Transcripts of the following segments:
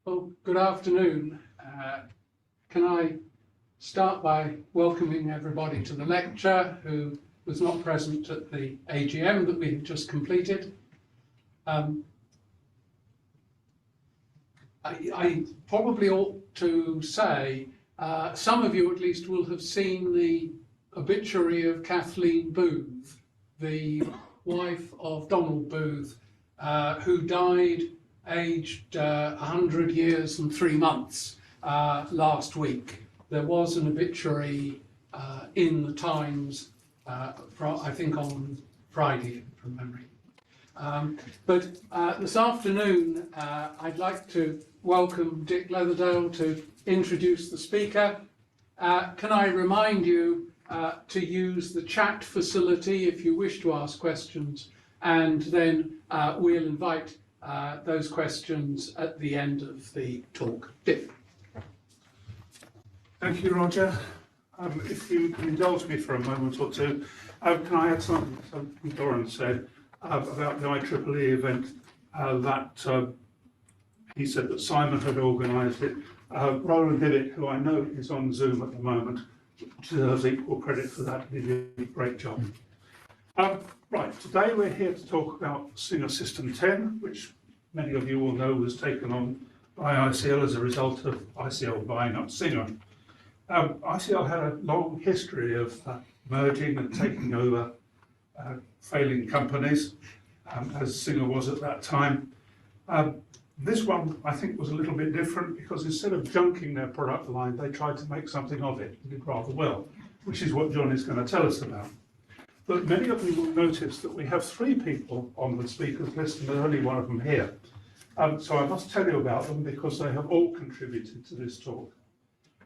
Well, good afternoon. Can I start by welcoming everybody to the lecture who was not present at the AGM that we have just completed. I probably ought to say some of you at least will have seen the obituary of Kathleen Booth, the wife of Donald Booth, who died aged 100 years and 3 months last week. There was an obituary in the Times, I think on Friday from memory. But this afternoon I'd like to welcome Dick Leatherdale to introduce the speaker. Can I remind you to use the chat facility if you wish to ask questions, and then we'll invite those questions at the end of the talk. Dick. Thank you, Roger. If you can indulge me for a moment or two, can I add something Doran said about the IEEE event that he said that Simon had organised it. Roland Divitt, who I know is on Zoom at the moment, deserves equal credit for that. He did a great job. Right, today we're here to talk about Singer System 10, which many of you will know was taken on by ICL as a result of ICL buying up Singer. ICL had a long history of merging and taking over failing companies, as Singer was at that time. This one, I think, was a little bit different because instead of junking their product line, they tried to make something of it and did rather well, which is what John is going to tell us about. But many of you will notice that we have 3 people on the speakers list and there's only one of them here. So I must tell you about them because they have all contributed to this talk.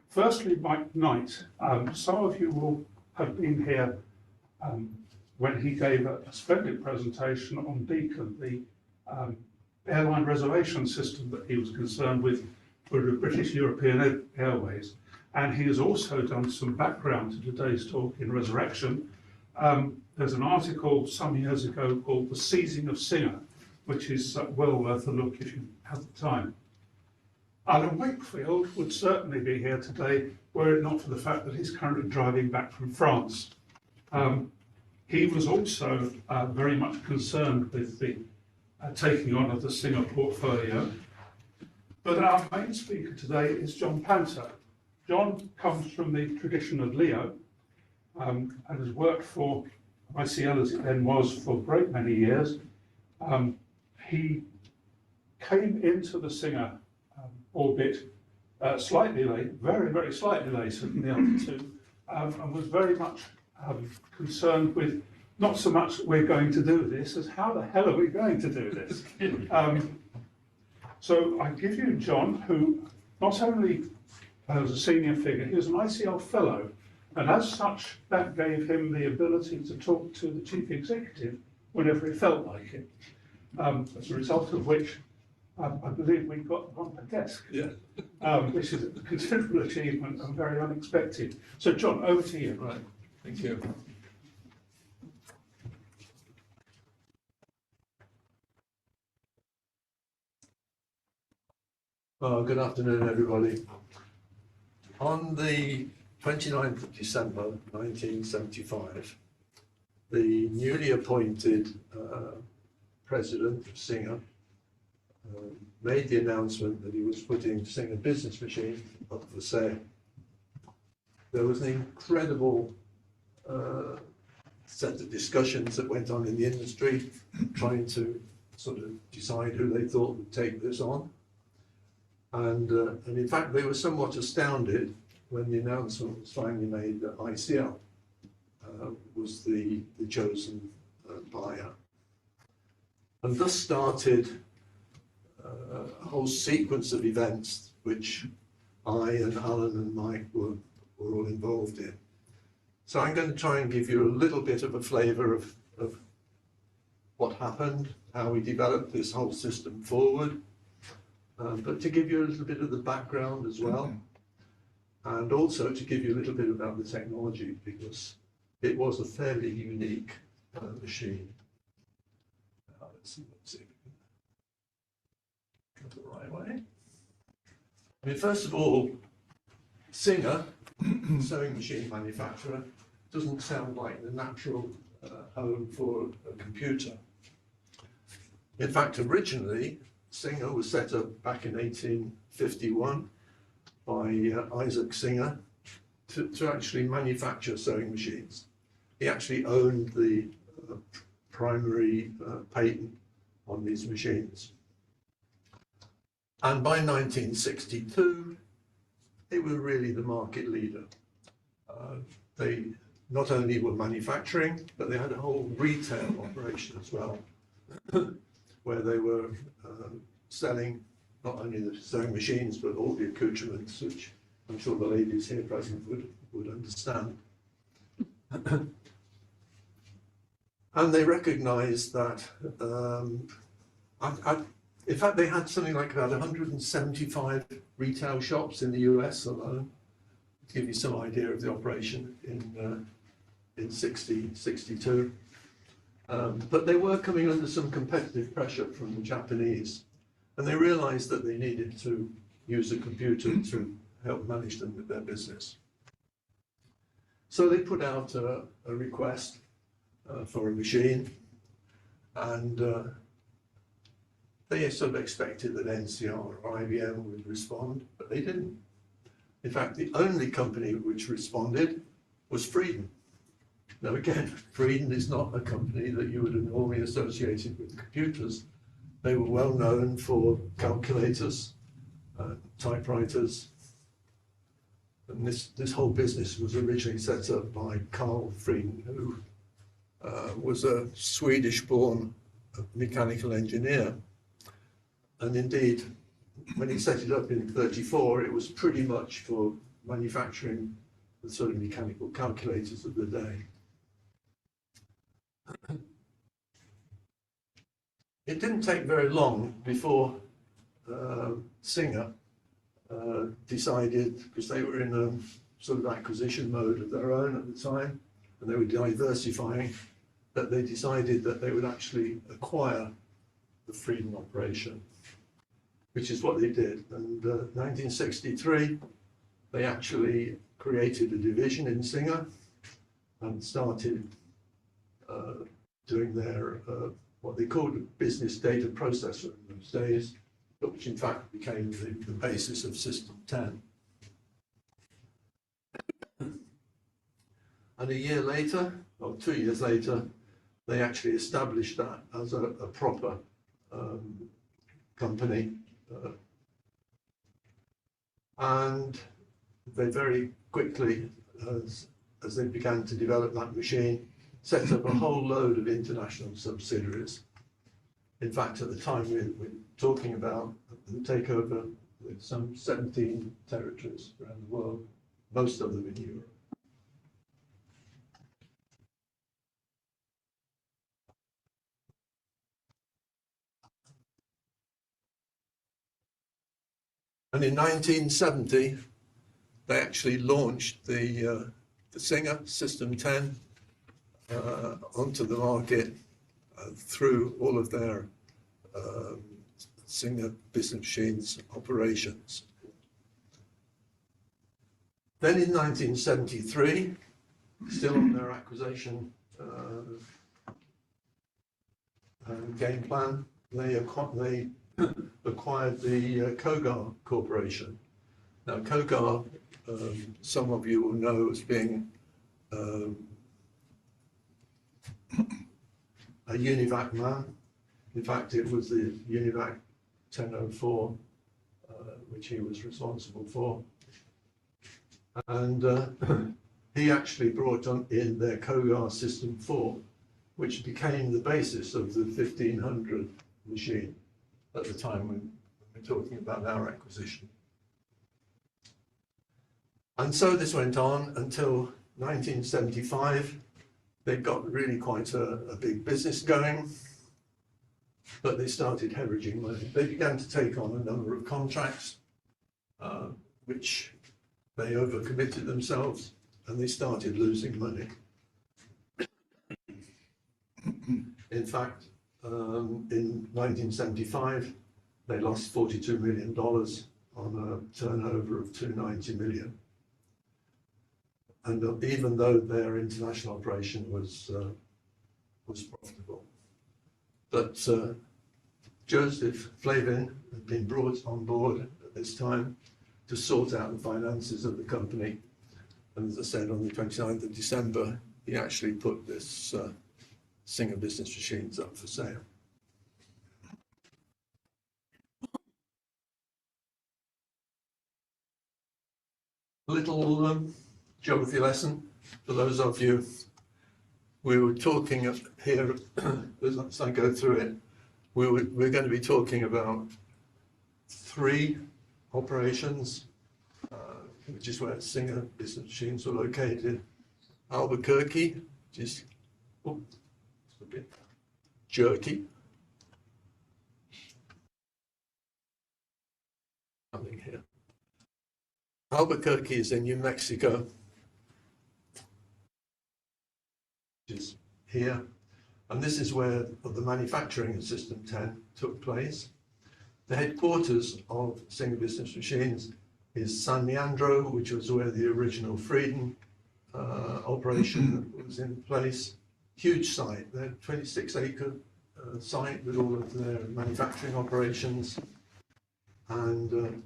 Firstly, Mike Knight. Some of you will have been here when he gave a splendid presentation on Beacon, the airline reservation system that he was concerned with for the British European Airways. And he has also done some background to today's talk in Resurrection. There's an article some years ago called The Seizing of Singer, which is well worth a look if you have the time. Alan Wakefield would certainly be here today were it not for the fact that he's currently driving back from France. He was also very much concerned with the taking on of the Singer portfolio. But our main speaker today is John Panter. John comes from the tradition of Leo and has worked for ICL, as it then was, for a great many years. He came into the Singer orbit slightly late, very, very slightly later than the other two, and was very much concerned with not so much we're going to do this as how the hell are we going to do this. So I give you John, who not only was a senior figure, he was an ICL fellow, and as such that gave him the ability to talk to the chief executive whenever he felt like it, as a result of which I believe we got on the desk, which is a considerable achievement and very unexpected. So John, over to you. Right, thank you. Well, good afternoon, everybody. On the 29th of December 1975, the newly appointed president of Singer made the announcement that he was putting Singer Business Machine up for sale. There was an incredible set of discussions that went on in the industry, trying to sort of decide who they thought would take this on. And in fact, they were somewhat astounded when the announcement was finally made that ICL was the chosen buyer. And thus started a whole sequence of events which I and Alan and Mike were all involved in. So I'm going to try and give you a little bit of a flavour of what happened, how we developed this whole system forward, but to give you a little bit of the background as well, and also to give you a little bit about the technology, because it was a fairly unique machine. Let's see if we can go the right way. I mean, first of all, Singer, sewing machine manufacturer, doesn't sound like the natural home for a computer. In fact, originally, Singer was set up back in 1851 by Isaac Singer to actually manufacture sewing machines. He actually owned the primary patent on these machines. And by 1962, they were really the market leader. They not only were manufacturing, but they had a whole retail operation as well, where they were selling not only the sewing machines, but all the accoutrements, which I'm sure the ladies here present would understand. And they recognized that, in fact, they had something like about 175 retail shops in the US alone, to give you some idea of the operation in 62. But they were coming under some competitive pressure from the Japanese, and they realized that they needed to use a computer to help manage them with their business. So they put out a request for a machine, and they sort of expected that NCR or IBM would respond, but they didn't. In fact, the only company which responded was Frieden. Now again, Frieden is not a company that you would have normally associated with computers. They were well known for calculators, typewriters, and this whole business was originally set up by Carl Frieden, who was a Swedish-born mechanical engineer. And indeed, when he set it up in 34, it was pretty much for manufacturing the sort of mechanical calculators of the day. It didn't take very long before Singer decided, because they were in a sort of acquisition mode of their own at the time, and they were diversifying, that they decided that they would actually acquire the Frieden operation, which is what they did. And 1963, they actually created a division in Singer and started doing their, what they called a business data processor in those days, but which in fact became the basis of System 10. And a year later, or 2 years later, they actually established that as a proper company. And they very quickly, as they began to develop that machine, set up a whole load of international subsidiaries. In fact, at the time we're talking about the takeover with some 17 territories around the world, most of them in Europe. And in 1970, they actually launched the Singer System 10 onto the market through all of their Singer business machines operations. Then in 1973, still on their acquisition game plan, they acquired the Kogar Corporation. Now, Kogar, some of you will know as being a UNIVAC man. In fact, it was the UNIVAC 1004 which he was responsible for. And he actually brought in their Kogar System 4, which became the basis of the 1500 machine at the time when we're talking about our acquisition. And so this went on until 1975. They got really quite a big business going, but they started hemorrhaging money. They began to take on a number of contracts, which they overcommitted themselves, and they started losing money. In fact, in 1975, they lost $42 million on a turnover of 290 million. And even though their international operation was profitable, but Joseph Flavin had been brought on board at this time to sort out the finances of the company. And as I said, on the 29th of December, he actually put this Singer Business Machines up for sale. A little geography lesson for those of you. We were talking here, as I go through it, we're going to be talking about 3 operations, which is where Singer Business Machines were located. Albuquerque, which is a bit jerky. Something here. Albuquerque is in New Mexico, which is here, and this is where the manufacturing of System 10 took place. The headquarters of Singer Business Machines is San Leandro, which was where the original Freedom operation was in place. Huge site, they're 26-acre site with all of their manufacturing operations, and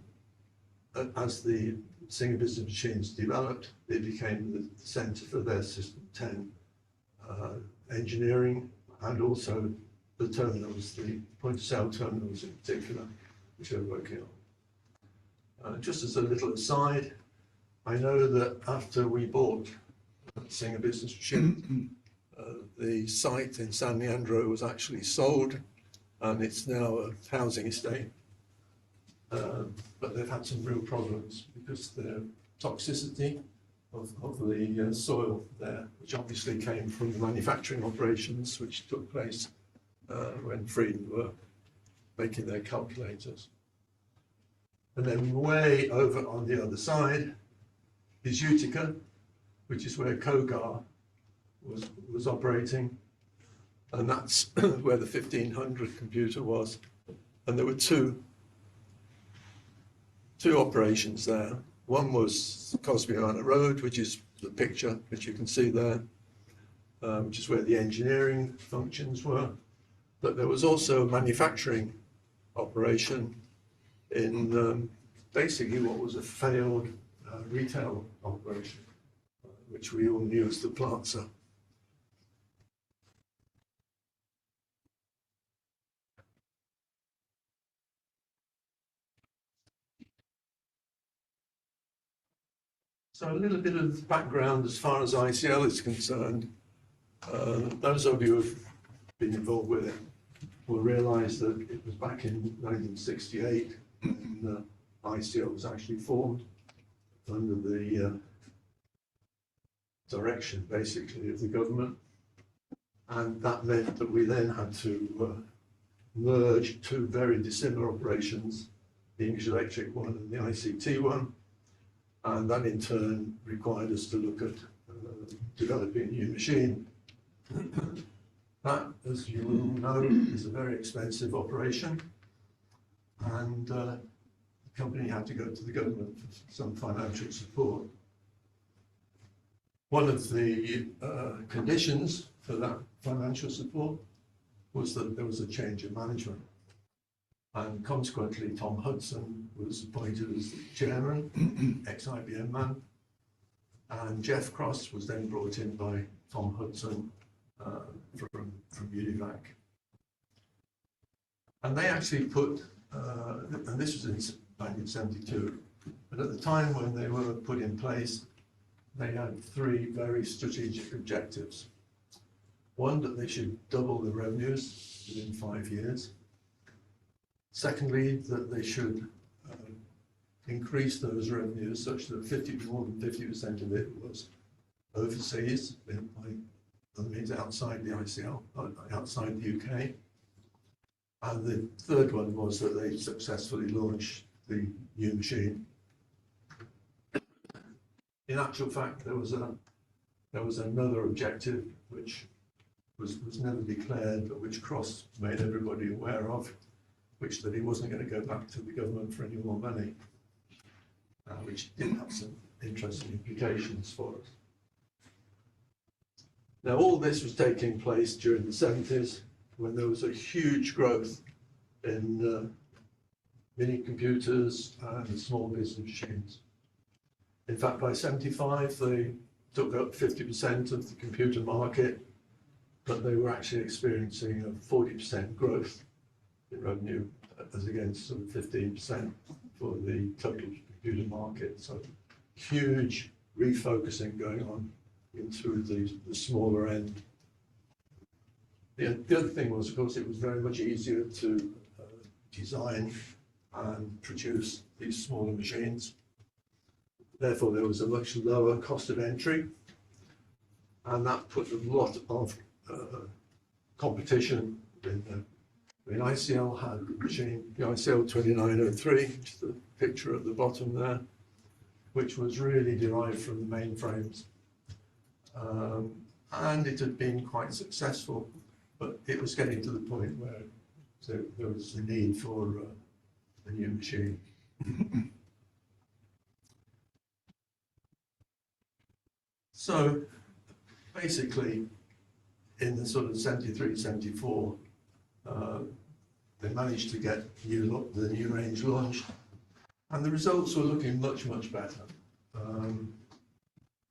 as the Singer Business Machines developed, it became the centre for their System 10 engineering, and also the terminals, the point-of-sale terminals in particular, which they're working on. Just as a little aside, I know that after we bought Singer Business Machines, the site in San Leandro was actually sold, and it's now a housing estate. But they've had some real problems because the toxicity of the soil there, which obviously came from the manufacturing operations which took place when Freedom were making their calculators. And then way over on the other side is Utica, which is where Kogar was operating, and that's where the 1500 computer was. And there were two operations there. One was Cosby Manor Road, which is the picture which you can see there, which is where the engineering functions were. But there was also a manufacturing operation in basically what was a failed retail operation, which we all knew as the Plaza. So a little bit of background as far as ICL is concerned. Those of you who've been involved with it will realise that it was back in 1968 when ICL was actually formed under the direction, basically, of the government. And that meant that we then had to merge 2 very dissimilar operations, the English Electric one and the ICT one. And that in turn required us to look at developing a new machine. That, as you all know, is a very expensive operation, and the company had to go to the government for some financial support. One of the conditions for that financial support was that there was a change of management. And consequently, Tom Hudson was appointed as the chairman, ex-IBM man, and Jeff Cross was then brought in by Tom Hudson from Univac. And they actually put, and this was in 1972, but at the time when they were put in place, they had 3 very strategic objectives. One, that they should double the revenues within 5 years. Secondly, that they should increase those revenues such that more than 50% of it was overseas, that means outside the ICL, outside the UK. And the third one was that they successfully launched the new machine. In actual fact, there was another objective which was never declared, but which Cross made everybody aware of, which that he wasn't going to go back to the government for any more money. which did have some interesting implications for us. Now, all this was taking place during the 70s, when there was a huge growth in mini computers and small business machines. In fact, by 75, they took up 50% of the computer market, but they were actually experiencing a 40% growth in revenue, as against sort of 15% for the total computer market. So huge refocusing going on into the smaller end. The other thing was, of course, it was very much easier to design and produce these smaller machines. Therefore, there was a much lower cost of entry, and that put a lot of competition in. ICL had a machine, the ICL 2903, which is the picture at the bottom there, which was really derived from the mainframes. And it had been quite successful, but it was getting to the point where there was a need for a new machine. So basically, in the sort of 73, 74, they managed to get the new range launched, and the results were looking much, much better.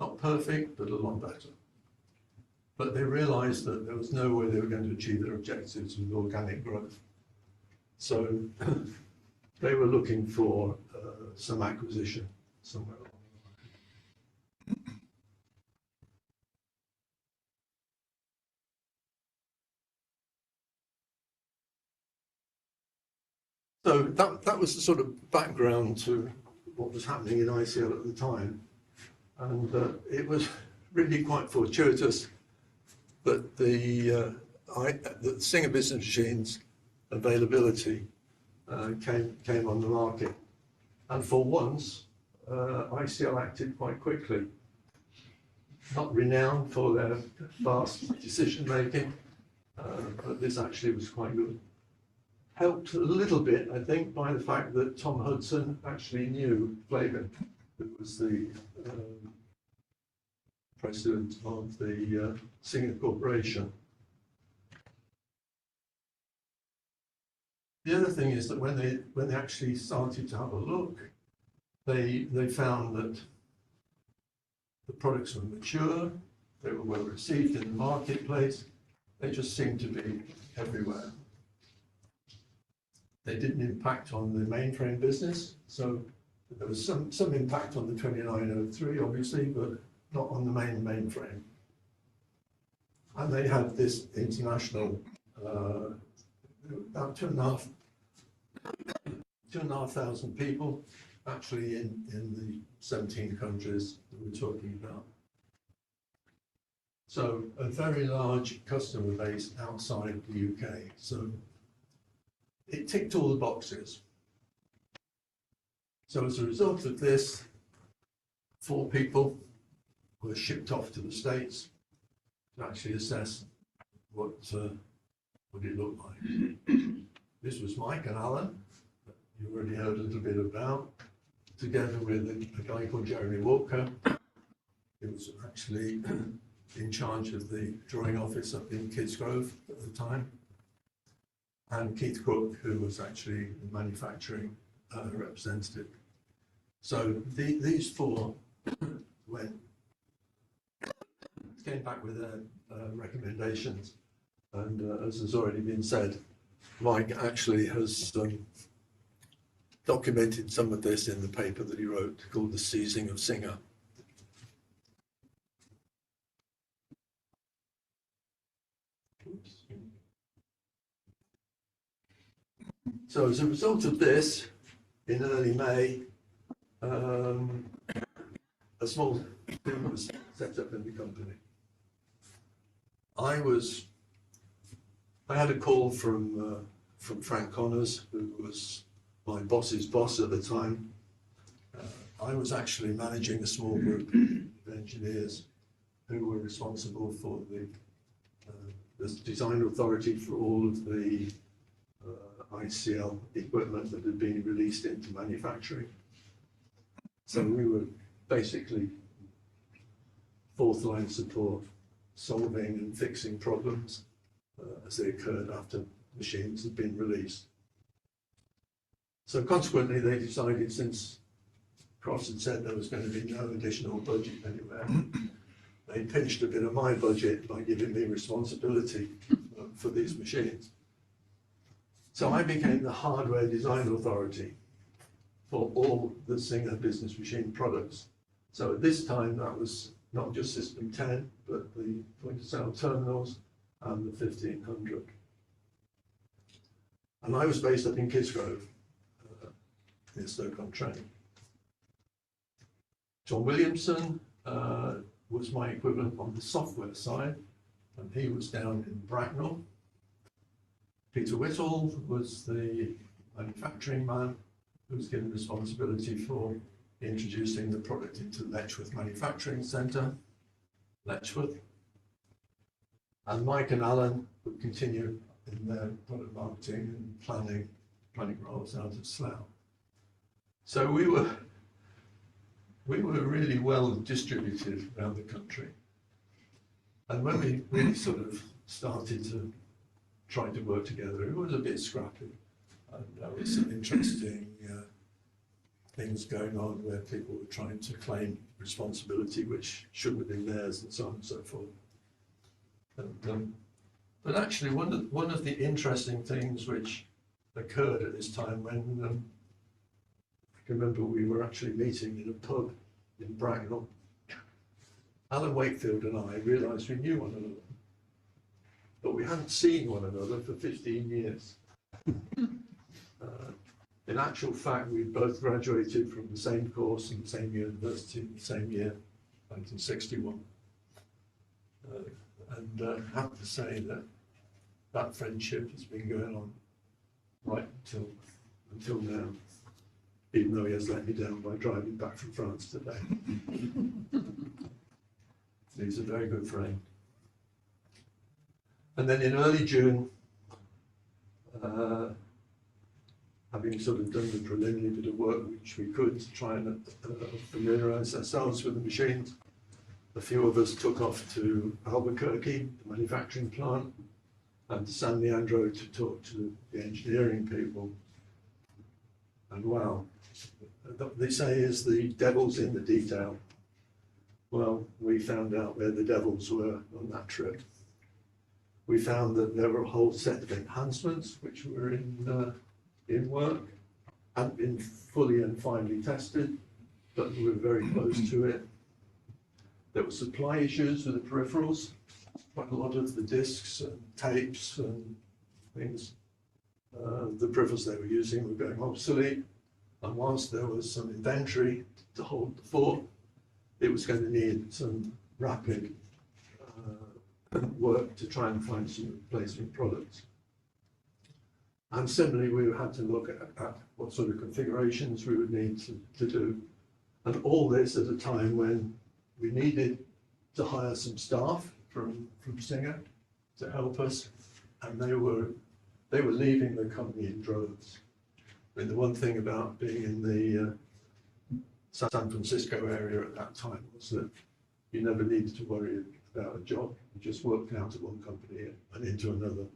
Not perfect, but a lot better. But they realized that there was no way they were going to achieve their objectives with organic growth. So they were looking for some acquisition somewhere along the line. So that was the sort of background to what was happening in ICL at the time. And it was really quite fortuitous that the Singer business machines availability came on the market. And for once, ICL acted quite quickly. Not renowned for their fast decision making, but this actually was quite good. Helped a little bit, I think, by the fact that Tom Hudson actually knew Flavin, who was the president of the Singer Corporation. The other thing is that when they actually started to have a look, they found that the products were mature, they were well received in the marketplace, they just seemed to be everywhere. They didn't impact on the mainframe business, so there was some impact on the 2903, obviously, but not on the mainframe. And they had this international, about 2,500 people, actually in the 17 countries that we're talking about. So a very large customer base outside the UK. So it ticked all the boxes. So as a result of this, 4 people were shipped off to the States to actually assess what it looked like. This was Mike and Alan, that you already heard a little bit about, together with a guy called Jeremy Walker, who was actually in charge of the drawing office up in Kidsgrove at the time, and Keith Cook, who was actually the manufacturing representative. So these 4 came back with their recommendations, and as has already been said, Mike actually has documented some of this in the paper that he wrote called The Seizing of Singer. So as a result of this, in early May, a small team was set up in the company. I had a call from Frank Connors, who was my boss's boss at the time. I was actually managing a small group of engineers who were responsible for the design authority for all of the ICL equipment that had been released into manufacturing. So we were basically fourth line support, solving and fixing problems as they occurred after machines had been released. So consequently, they decided, since Cross had said there was going to be no additional budget anywhere, they pinched a bit of my budget by giving me responsibility for these machines. So I became the hardware design authority for all the Singer business machine products. So at this time, that was not just System 10, but the point of sale terminals and the 1500. And I was based up in Kisgrove, near Stoke-on-Trent. John Williamson was my equivalent on the software side, and he was down in Bracknell. Peter Whittle was the manufacturing man who was given responsibility for introducing the product into Letchworth Manufacturing Centre, Letchworth. And Mike and Alan would continue in their product marketing and planning roles out of Slough. So we were really well distributed around the country. And when we really sort of started to try to work together, it was a bit scrappy. And there was some interesting things going on where people were trying to claim responsibility which shouldn't have been theirs, and so on and so forth. And, but actually, one of the interesting things which occurred at this time, when I can remember we were actually meeting in a pub in Bracknell, Alan Wakefield and I realised we knew one another, but we hadn't seen one another for 15 years. In actual fact, we both graduated from the same course in the same university in the same year, 1961. And I have to say that that friendship has been going on right until now, even though he has let me down by driving back from France today. He's a very good friend. And then in early June, having sort of done the preliminary bit of work which we could to try and familiarise ourselves with the machines, a few of us took off to Albuquerque, the manufacturing plant, and to San Leandro to talk to the engineering people. And wow, what they say is the devil's in the detail. Well, we found out where the devils were on that trip. We found that there were a whole set of enhancements which were in work, hadn't been fully and finally tested, but we were very close to it. There were supply issues with the peripherals. Quite a lot of the discs and tapes and things, the peripherals they were using were going obsolete. And whilst there was some inventory to hold the fort, it was going to need some rapid work to try and find some replacement products. And similarly, we had to look at what sort of configurations we would need to do. And all this at a time when we needed to hire some staff from Singer to help us, and they were leaving the company in droves. I mean, the one thing about being in the San Francisco area at that time was that you never needed to worry about a job. You just worked out of one company and into another.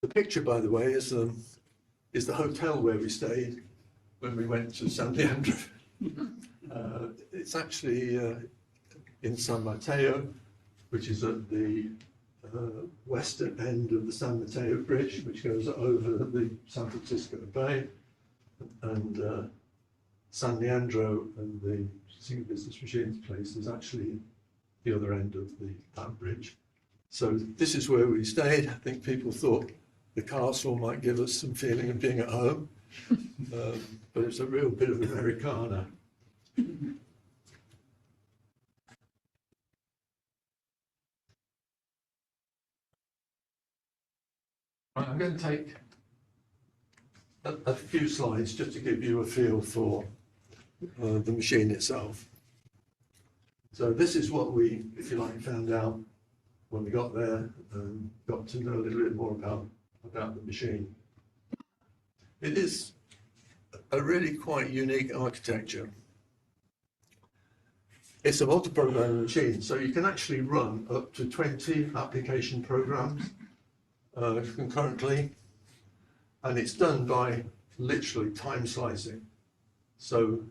The picture, by the way, is the hotel where we stayed when we went to San Leandro. It's actually in San Mateo, which is at the western end of the San Mateo Bridge, which goes over the San Francisco Bay, and San Leandro and the Singer Business Machines place is actually the other end of that bridge. So this is where we stayed. I think people thought the castle might give us some feeling of being at home, but it's a real bit of Americana. Right, I'm going to take a few slides just to give you a feel for the machine itself. So this is what we, if you like, found out when we got there and got to know a little bit more about the machine. It is a really quite unique architecture. It's a multi-programming machine, so you can actually run up to 20 application programs concurrently, and it's done by literally time slicing. So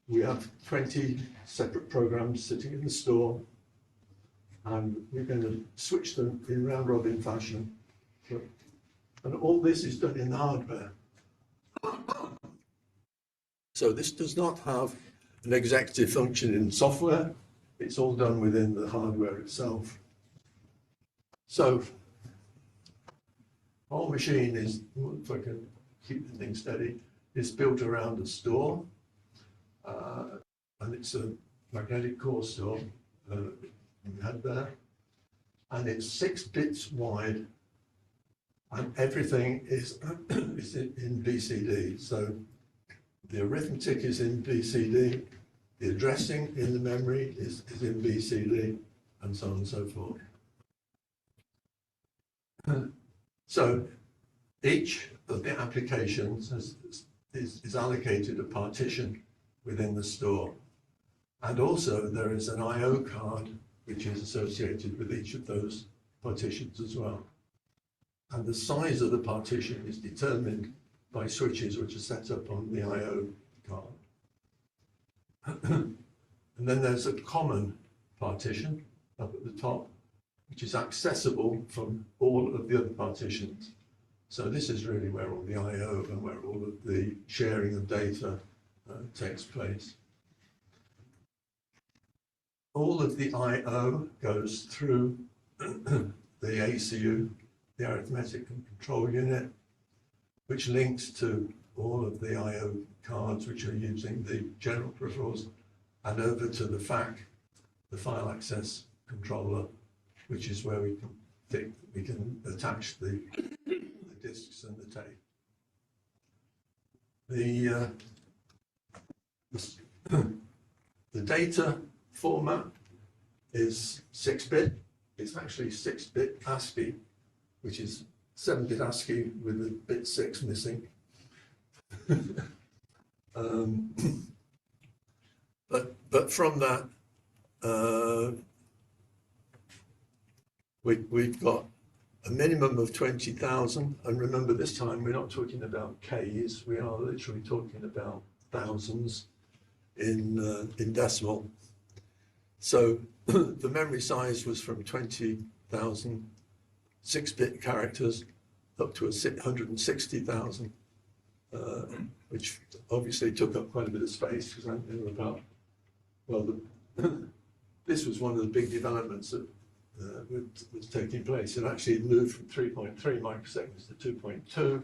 we have 20 separate programs sitting in the store, and we're going to switch them in round robin fashion. And all this is done in the hardware. So this does not have an executive function in software. It's all done within the hardware itself. So our machine is, if I can keep the thing steady, is built around a store, and it's a magnetic core store we had there, and it's 6 bits wide, and everything is in BCD. So the arithmetic is in BCD, the addressing in the memory is in BCD, and so on and so forth. So each of the applications is allocated a partition within the store. And also there is an I/O card which is associated with each of those partitions as well. And the size of the partition is determined by switches which are set up on the I/O card. And then there's a common partition up at the top, which is accessible from all of the other partitions. So this is really where all the I/O and where all of the sharing of data takes place. All of the I/O goes through the ACU, the arithmetic and control unit, which links to all of the I/O cards which are using the general peripherals, and over to the FAC, the file access controller, which is where we can attach the disks and the tape. The data format is 6-bit. It's actually 6-bit ASCII, which is 7-bit ASCII with a bit 6 missing. But from that, we've got a minimum of 20,000, and remember this time we're not talking about Ks, we are literally talking about thousands in decimal. So the memory size was from 20,000 6-bit characters up to 160,000, which obviously took up quite a bit of space, because there were about, well, this was one of the big developments that was taking place. It actually moved from 3.3 microseconds to 2.2,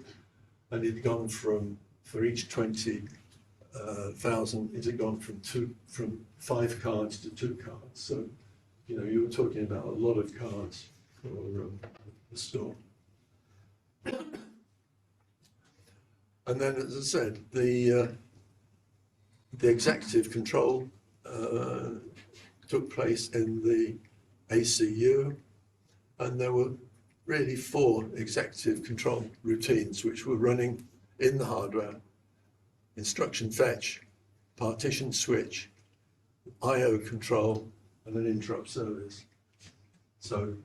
and it had gone from, for each 20,000, it had gone from 5 cards to 2 cards. So, you know, you were talking about a lot of cards for the store. And then, as I said, the executive control took place in the ACU, and there were really 4 executive control routines which were running in the hardware: instruction fetch, partition switch, I/O control, and an interrupt service. So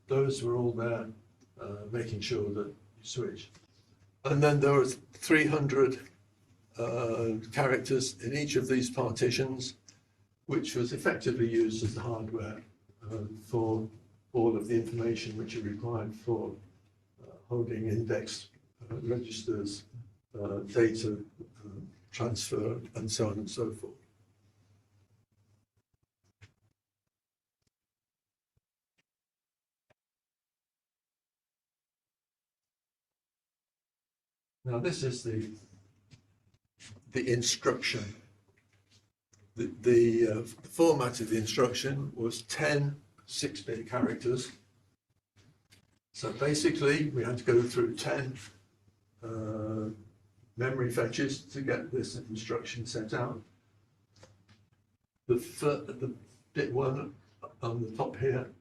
those were all there, making sure that you switch. And then there was 300 characters in each of these partitions, which was effectively used as the hardware for all of the information which are required for holding index registers, data transfer, and so on and so forth. Now this is the instruction. The format of the instruction was 10 6-bit characters. So basically we had to go through 10 memory fetches to get this instruction sent out. The bit 1 on the top here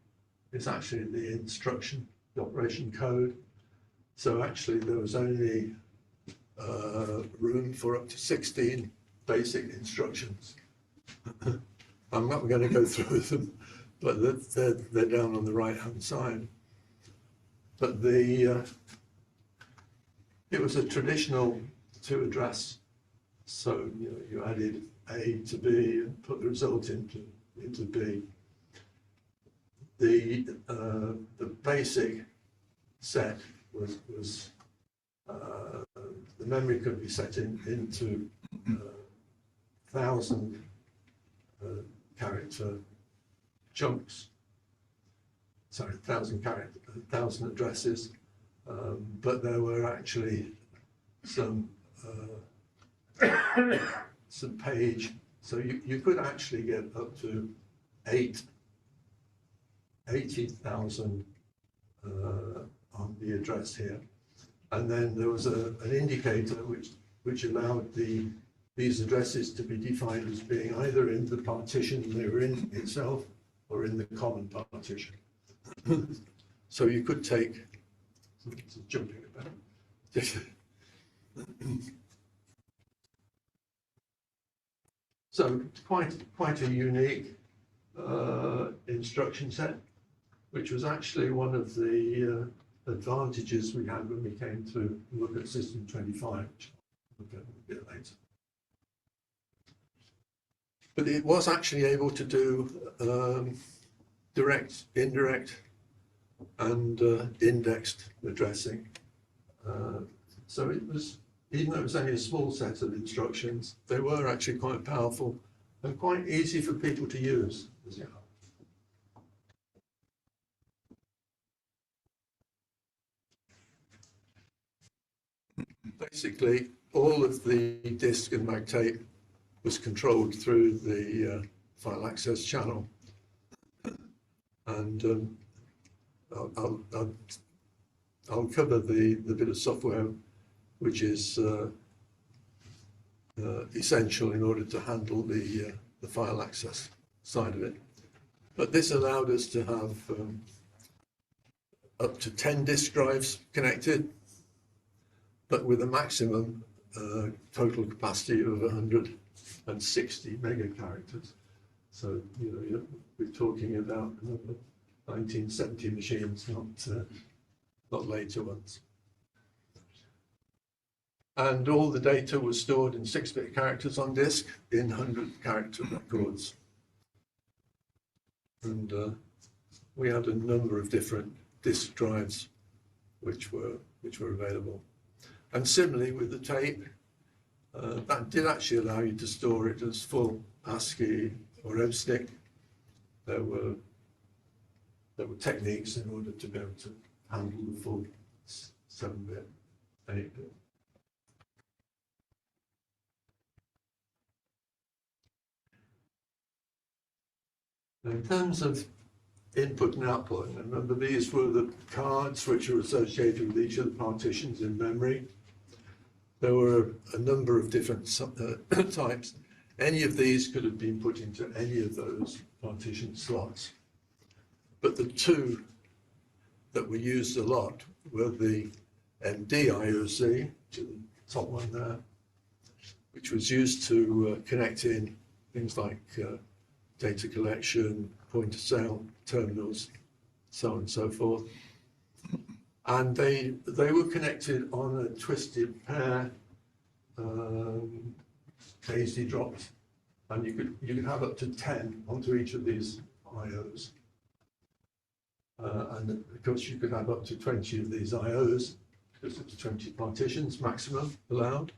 is actually the instruction, the operation code. So actually there was only room for up to 16 basic instructions. I'm not going to go through them, but they're down on the right-hand side. But it was a traditional to address. So you added A to B and put the result into B. The basic set was the memory could be set into 1,000 character chunks. Sorry, 1,000 addresses, but there were actually some page. So you could actually get up to 80,000 on the address here, and then there was an indicator which allowed these addresses to be defined as being either in the partition they were in itself or in the common partition. So you could take, it's jumping about. So quite a unique instruction set, which was actually one of the advantages we had when we came to look at System 25, which I'll look at a bit later. But it was actually able to do direct, indirect, and indexed addressing. So it was, even though it was only a small set of instructions, they were actually quite powerful and quite easy for people to use as well. Basically, all of the disk and mag tape was controlled through the file access channel, and I'll cover the bit of software which is essential in order to handle the file access side of it. But this allowed us to have up to 10 disk drives connected, but with a maximum total capacity of 160 mega characters. So we're talking about 1970 machines, not later ones. And all the data was stored in 6-bit characters on disk in 100-character records. And we had a number of different disk drives which were available. And similarly with the tape, that did actually allow you to store it as full ASCII or EBSTIC. There were techniques in order to be able to handle the full 7-bit, 8-bit. In terms of input and output, and remember these were the cards which are associated with each of the partitions in memory. There were a number of different types. Any of these could have been put into any of those partition slots. But the two that were used a lot were the MD IOC, which is the top one there, which was used to connect in things like data collection, point of sale terminals, so on and so forth. And they were connected on a twisted pair, daisy dropped, and you could have up to 10 onto each of these IOs. And of course you could have up to 20 of these IOs, because it's 20 partitions maximum allowed.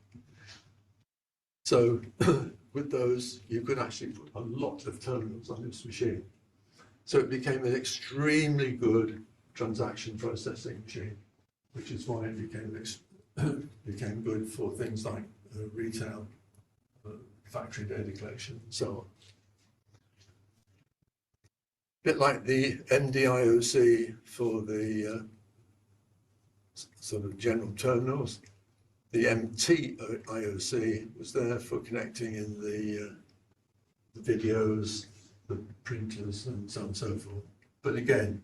So with those, you could actually put a lot of terminals on this machine. So it became an extremely good transaction processing machine, which is why it became good for things like retail, factory data collection, and so on. A bit like the MDIOC for the sort of general terminals, the MTIOC was there for connecting in the videos, the printers, and so on and so forth. But again,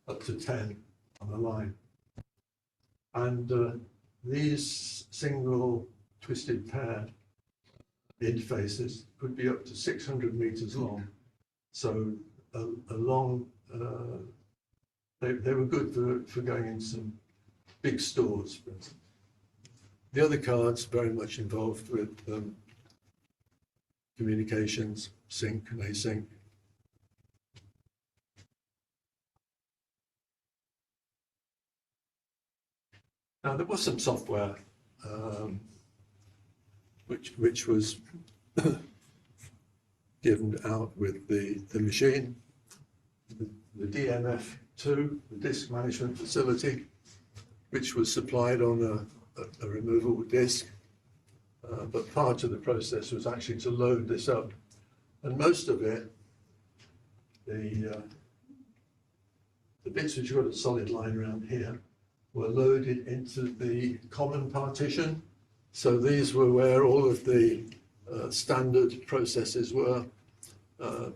up to 10 on a line. And these single twisted pair interfaces could be up to 600 meters long. So a long, they were good for going in some big stores. But the other cards very much involved with communications, sync and async. Now there was some software which was given out with the machine, the DMF2, the disk management facility, which was supplied on a removable disk. But part of the process was actually to load this up, and most of it, the bits which got a solid line around here, were loaded into the common partition. So these were where all of the standard processes were,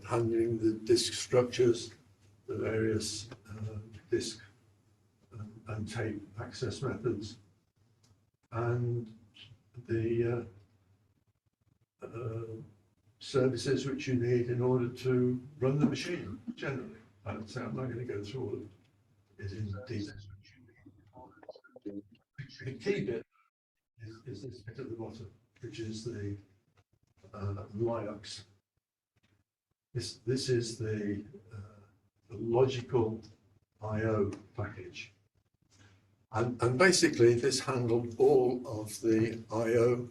handling the disk structures, the various disk and tape access methods, and the services which you need in order to run the machine generally. I'm not going to go through all of it in detail. The key bit is this bit at the bottom, which is the LIOX. This is the logical I/O package, and basically this handled all of the I/O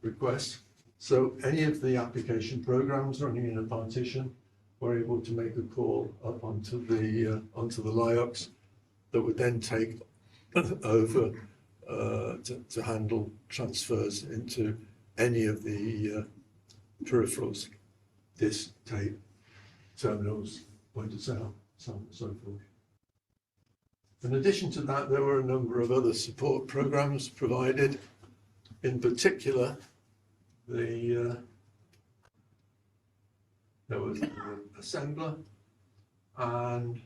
requests. So any of the application programs running in a partition were able to make a call up onto the LIOX that would then take over to handle transfers into any of the peripherals, disk, tape, terminals, point of sale, so on and so forth. In addition to that, there were a number of other support programs provided. In particular, there was the assembler and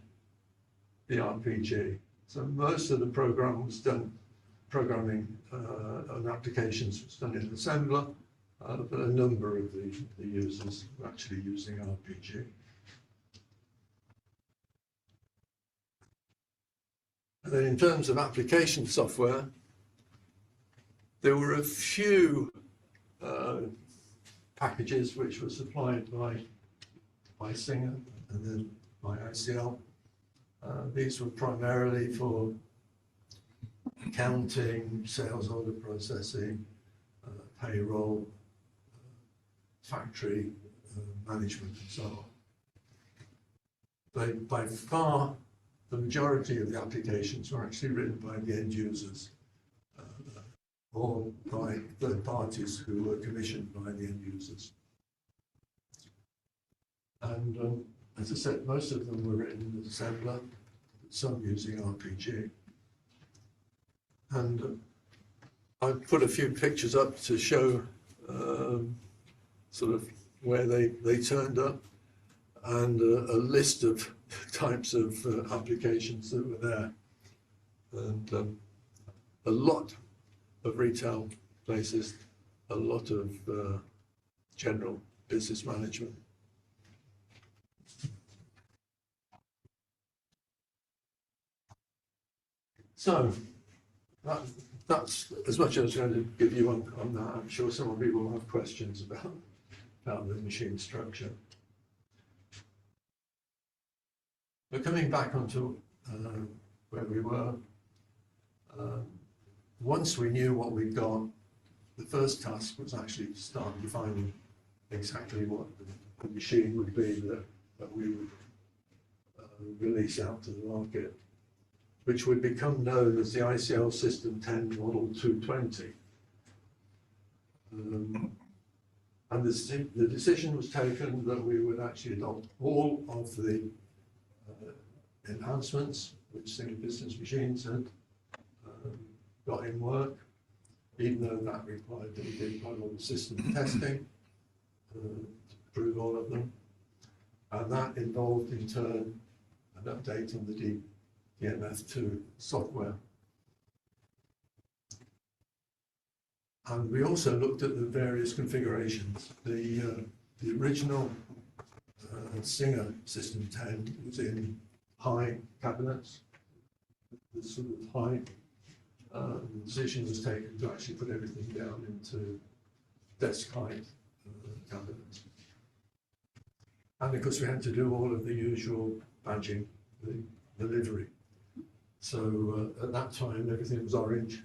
the RPG. So most of the program was done, programming on applications was done in assembler, but a number of the users were actually using RPG. And then in terms of application software, there were a few packages which were supplied by Singer and then by ICL. These were primarily for accounting, sales order processing, payroll, factory management, and so on. By far, the majority of the applications were actually written by the end users or by third parties who were commissioned by the end users. And as I said, most of them were written in assembler, some using RPG. And I put a few pictures up to show sort of where they turned up, and a list of types of applications that were there. And a lot of retail places, a lot of general business management. So that's as much as I was going to give you on that. I'm sure some of you will have questions about the machine structure. But coming back onto where we were, once we knew what we'd got, the first task was actually to start defining exactly what the machine would be that we would release out to the market, which would become known as the ICL System 10 Model 220. And the decision was taken that we would actually adopt all of the enhancements which single business machines had got in work, even though that required that we did quite a lot of system testing to prove all of them. And that involved in turn an update on the DMF2 software. And we also looked at the various configurations. The original Singer System 10 was in high cabinets, the sort of high. The decision was taken to actually put everything down into desk height cabinets. And of course we had to do all of the usual badging, the livery. So at that time everything was orange.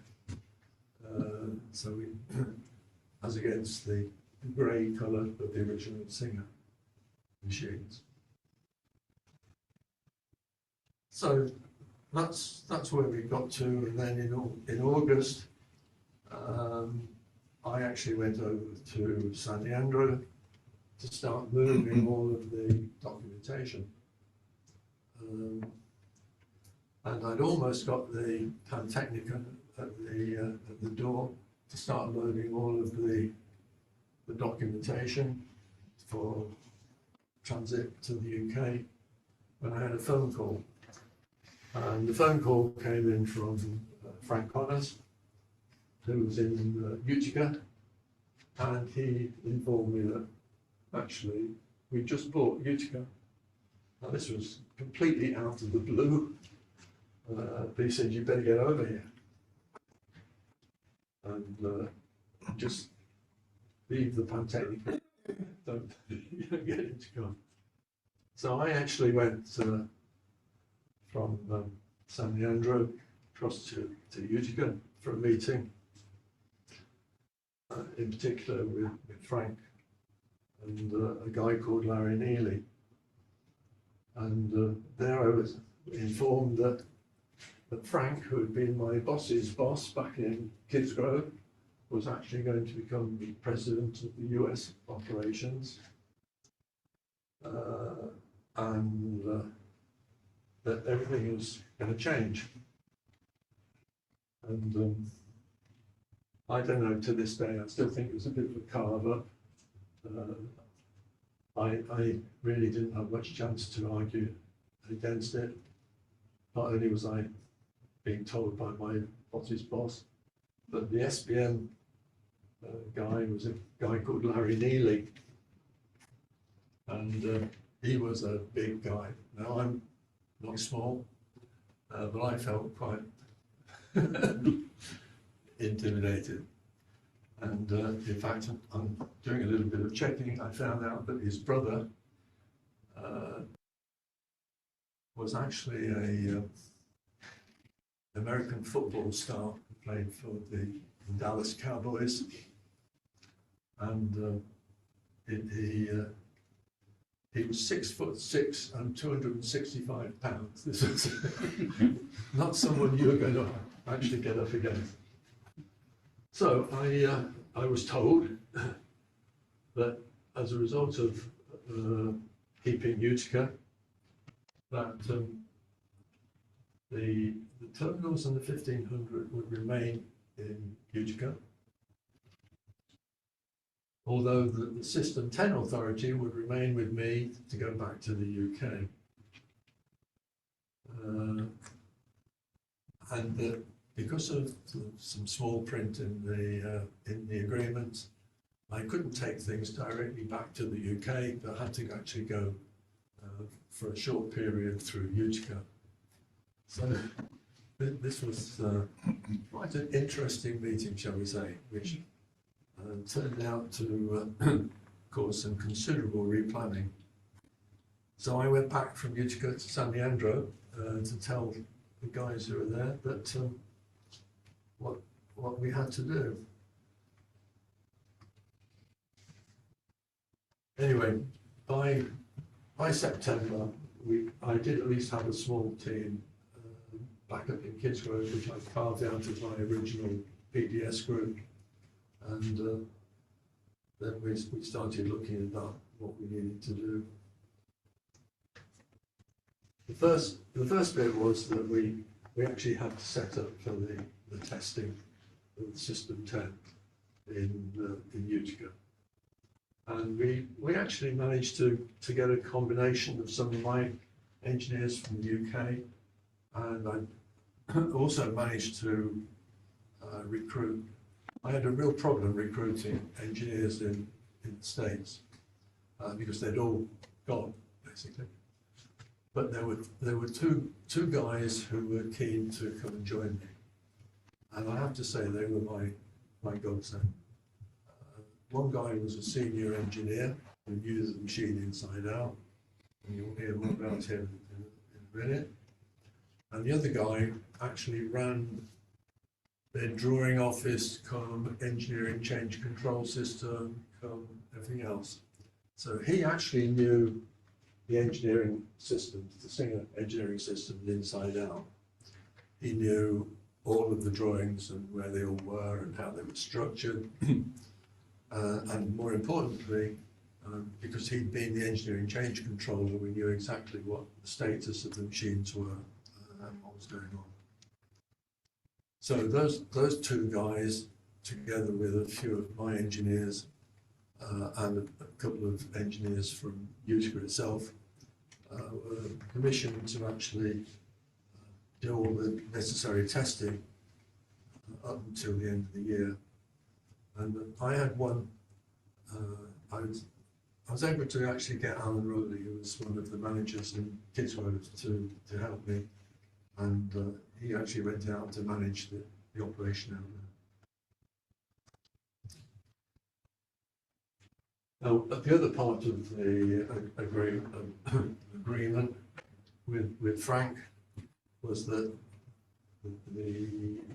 So we, as against the grey colour of the original Singer machines. So that's where we got to, and then in August, I actually went over to San Leandro to start moving all of the documentation. And I'd almost got the Pantechnica at the door to start loading all of the documentation for transit to the UK when I had a phone call. And the phone call came in from Frank Connors, who was in Utica, and he informed me that actually we just bought Utica. Now this was completely out of the blue, but he said, you better get over here and just leave the Pantechnica, don't get into come. So I actually went from San Leandro across to Utica for a meeting, in particular with Frank and a guy called Larry Neely. And there I was informed that Frank, who had been my boss's boss back in Kidsgrove, was actually going to become the president of the US operations. And that everything was going to change. And I don't know, to this day, I still think it was a bit of a carve-up. I really didn't have much chance to argue against it. Not only was I being told by my boss's boss, but the SBM guy was a guy called Larry Neely. And he was a big guy. Now I'm not small, but I felt quite intimidated. And in fact, I'm doing a little bit of checking. I found out that his brother was actually a American football star who played for the Dallas Cowboys, and he was 6'6" and 265 pounds. This was not someone you were going to actually get up against. So I was told that as a result of keeping Utica, that the terminals and the 1500 would remain in Utica, although the System 10 authority would remain with me to go back to the UK. And because of some small print in the agreement, I couldn't take things directly back to the UK, but had to actually go for a short period through Utica. So this was quite an interesting meeting, shall we say, which turned out to cause some considerable replanning. So I went back from Utica to San Leandro to tell the guys who were there that what we had to do. Anyway, by September, I did at least have a small team back up in Kidsgrove, which I carved out of my original PDS group, and then we started looking at that, what we needed to do. The first bit was that we actually had to set up for the testing of the System 10 in Utica. And we actually managed to get a combination of some of my engineers from the UK, and I also managed to recruit I had a real problem recruiting engineers in the States because they'd all gone, basically. But there were two guys who were keen to come and join me. And I have to say they were my godsend. One guy was a senior engineer who knew the machine inside out, and you'll hear more about him in a minute. And the other guy actually ran their drawing office, come engineering change control system, come everything else. So he actually knew the engineering systems, the Singer engineering systems inside out. He knew all of the drawings and where they all were and how they were structured. And more importantly, because he'd been the engineering change controller, we knew exactly what the status of the machines were and what was going on. So those two guys, together with a few of my engineers and a couple of engineers from Utica itself, were commissioned to actually do all the necessary testing up until the end of the year. And I had one, I was able to actually get Alan Rowley, who was one of the managers in Kidsworth, to help me. And he actually went out to manage the operation out there. Now, the other part of the agreement with Frank was that the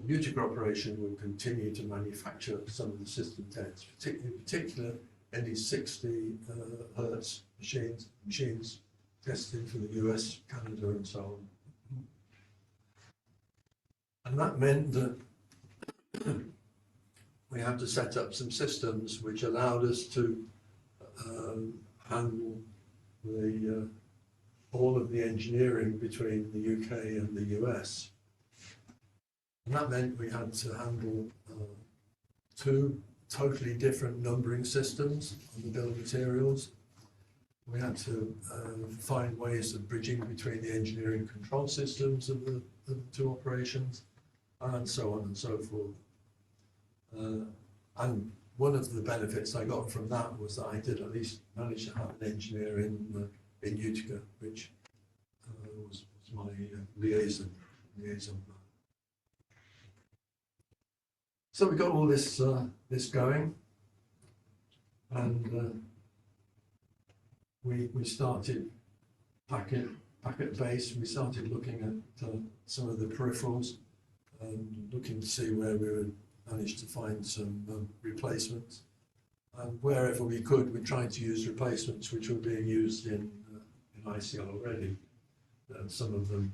Utica operation would continue to manufacture some of the system tests, in particular any 60 hertz machines tested for the US, Canada, and so on. And that meant that we had to set up some systems which allowed us to handle all of the engineering between the UK and the US. And that meant we had to handle two totally different numbering systems on the bill of materials. We had to find ways of bridging between the engineering control systems of the two operations, and so on and so forth. And one of the benefits I got from that was that I did at least manage to have an engineer in Utica, which was my liaison. So we got all this going, and we started back at base. We started looking at some of the peripherals and looking to see where we would manage to find some replacements. And wherever we could, we tried to use replacements which were being used in ICL already. Some of them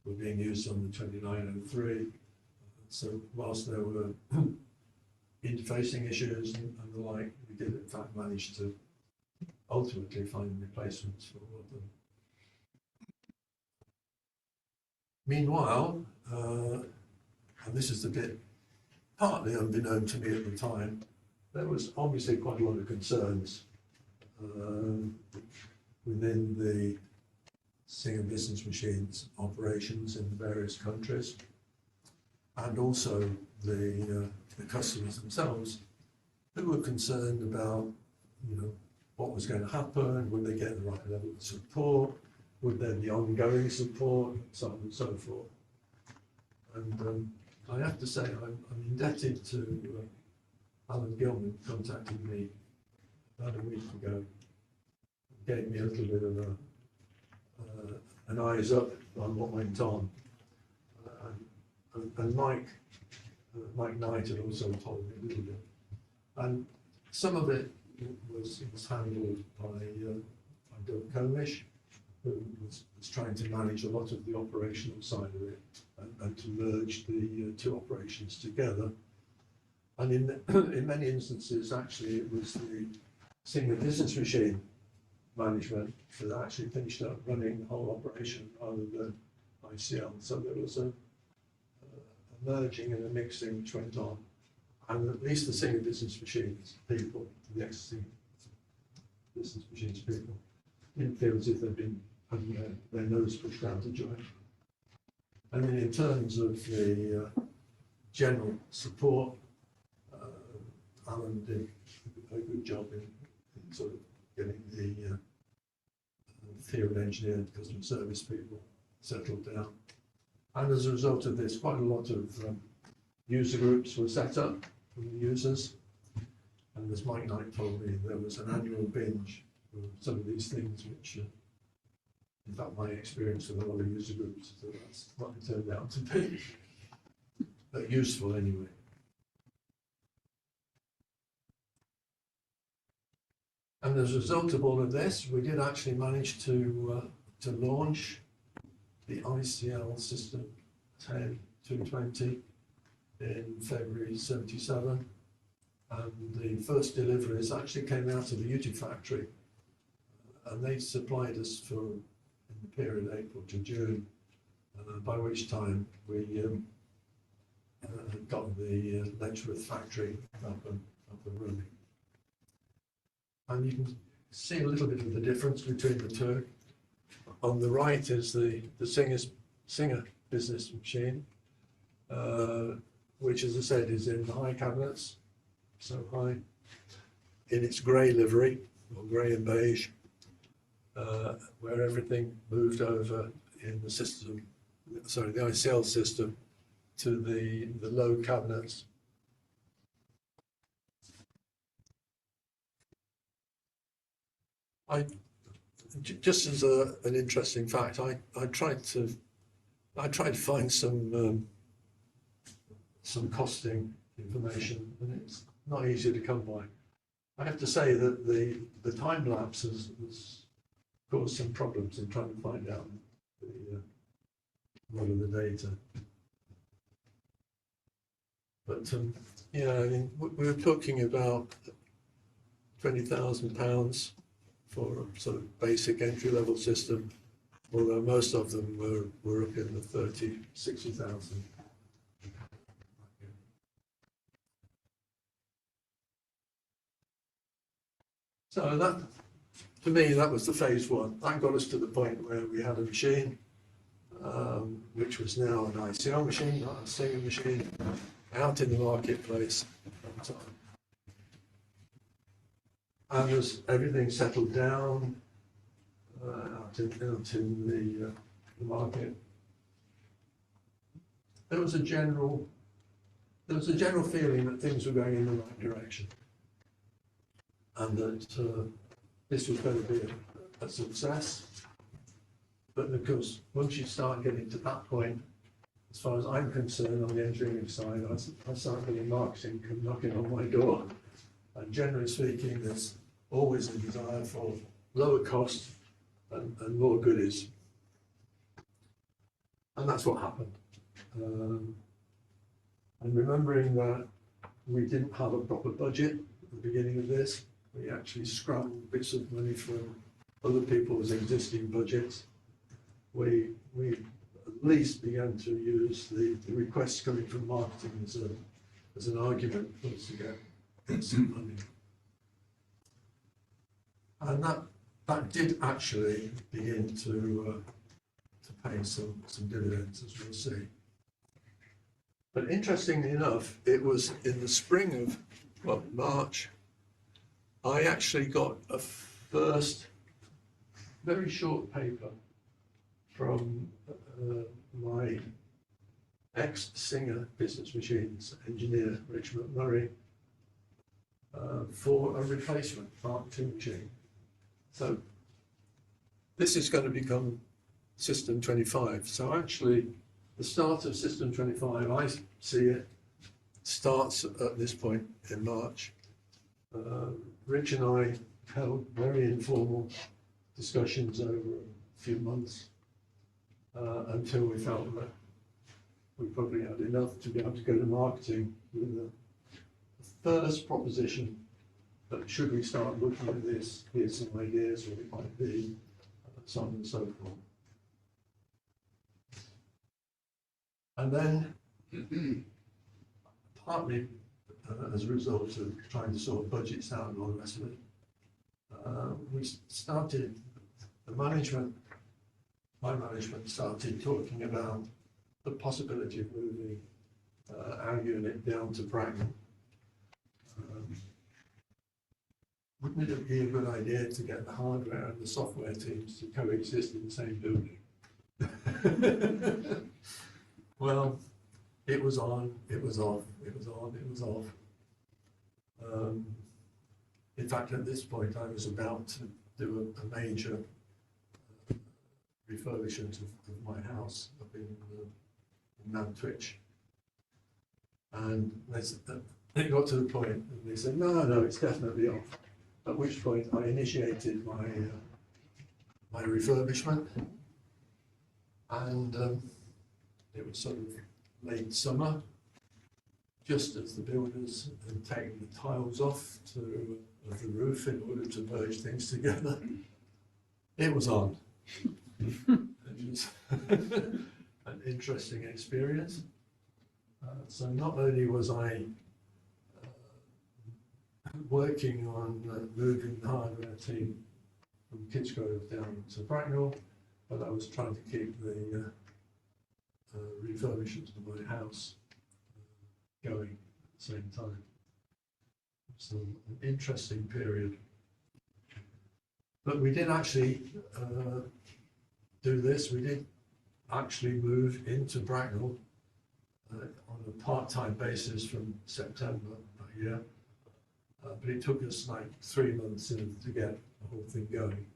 were being used on the 2903. So whilst there were interfacing issues and the like, we did in fact manage to ultimately find replacements for all of them. Meanwhile, and this is the bit partly unbeknown to me at the time, there was obviously quite a lot of concerns within the Singer Business Machines operations in the various countries, and also the customers themselves, who were concerned about, what was going to happen, would they get the right level of support, would there be ongoing support, so on and so forth. And I have to say, I'm indebted to Alan Gilman, contacted me about a week ago, gave me a little bit of an eyes up on what went on. And Mike Knight had also told me a little bit. And some of it was handled by Doug Comish, who was trying to manage a lot of the operational side of it and to merge the two operations together. And in many instances, actually, it was the Singer Business Machine management that actually finished up running the whole operation rather than ICL. So there was a merging and a mixing which went on. And at least the Singer Business Machines people, the ex-Singer Business Machines people, didn't feel as if they'd been having their nose pushed out to join. And then in terms of the general support, Alan did a good job in sort of getting the field engineer and customer service people settled down. And as a result of this, quite a lot of user groups were set up from the users. And as Mike Knight told me, there was an annual binge of some of these things, which, in fact, my experience with a lot of user groups, so that's what it turned out to be. But useful anyway. And as a result of all of this, we did actually manage to launch the ICL system 10220 in February '77, and the first deliveries actually came out of the Uti factory, and they supplied us for in the period April to June, by which time we got the Letchworth factory up and running. And you can see a little bit of the difference between the two. On the right is the Singer business machine, which, as I said, is in high cabinets, so high, in its grey livery, or grey and beige, where everything moved over in the system, sorry, the ICL system, to the low cabinets. Just as an interesting fact, I tried to find some costing information, and it's not easy to come by. I have to say that the time lapse has caused some problems in trying to find out a lot of the data. But yeah, I mean, we were talking about £20,000 for a sort of basic entry-level system, although most of them were up in the 30, 60,000. So that, to me, that was the phase one. That got us to the point where we had a machine, which was now an ICL machine, not a Singer machine, out in the marketplace at the time. And as everything settled down out in the market, there was a general feeling that things were going in the right direction, and that this was going to be a success. But of course, once you start getting to that point, as far as I'm concerned, on the engineering side, I start getting marketing come knocking on my door. And generally speaking, there's always a desire for lower cost and more goodies. And that's what happened. And remembering that we didn't have a proper budget at the beginning of this, we actually scrambled bits of money from other people's existing budgets. We at least began to use the requests coming from marketing as an argument for us to get some money. And that did actually begin to pay some dividends, as we'll see. But interestingly enough, it was in the spring of, well, March, I actually got a first very short paper from my ex-Singer business machines engineer, Rich McMurray, for a replacement Mark II machine. So this is going to become System 25. So actually, the start of System 25, I see it, starts at this point in March. Rich and I held very informal discussions over a few months until we felt that we probably had enough to be able to go to marketing with the first proposition that should we start looking at this, here's some ideas what it might be, so on and so forth. And then, partly as a result of trying to sort budgets out and all the rest of it, we started, my management started talking about the possibility of moving our unit down to Bracknell. wouldn't it be a good idea to get the hardware and the software teams to coexist in the same building? Well, it was on, it was off, it was on, it was off. In fact, at this point, I was about to do a major refurbishment of my house up in Nantwich. And it got to the point, and they said, no, it's definitely off. At which point I initiated my refurbishment, and it was sort of late summer, just as the builders had taken the tiles off of the roof in order to merge things together. It was on. It was an interesting experience. So not only was I working on moving the hardware team from Kidsgrove down to Bracknell, but I was trying to keep the refurbishment of my house going at the same time. So an interesting period. But we did actually do this. We did actually move into Bracknell on a part-time basis from September that year. But it took us like 3 months to get the whole thing going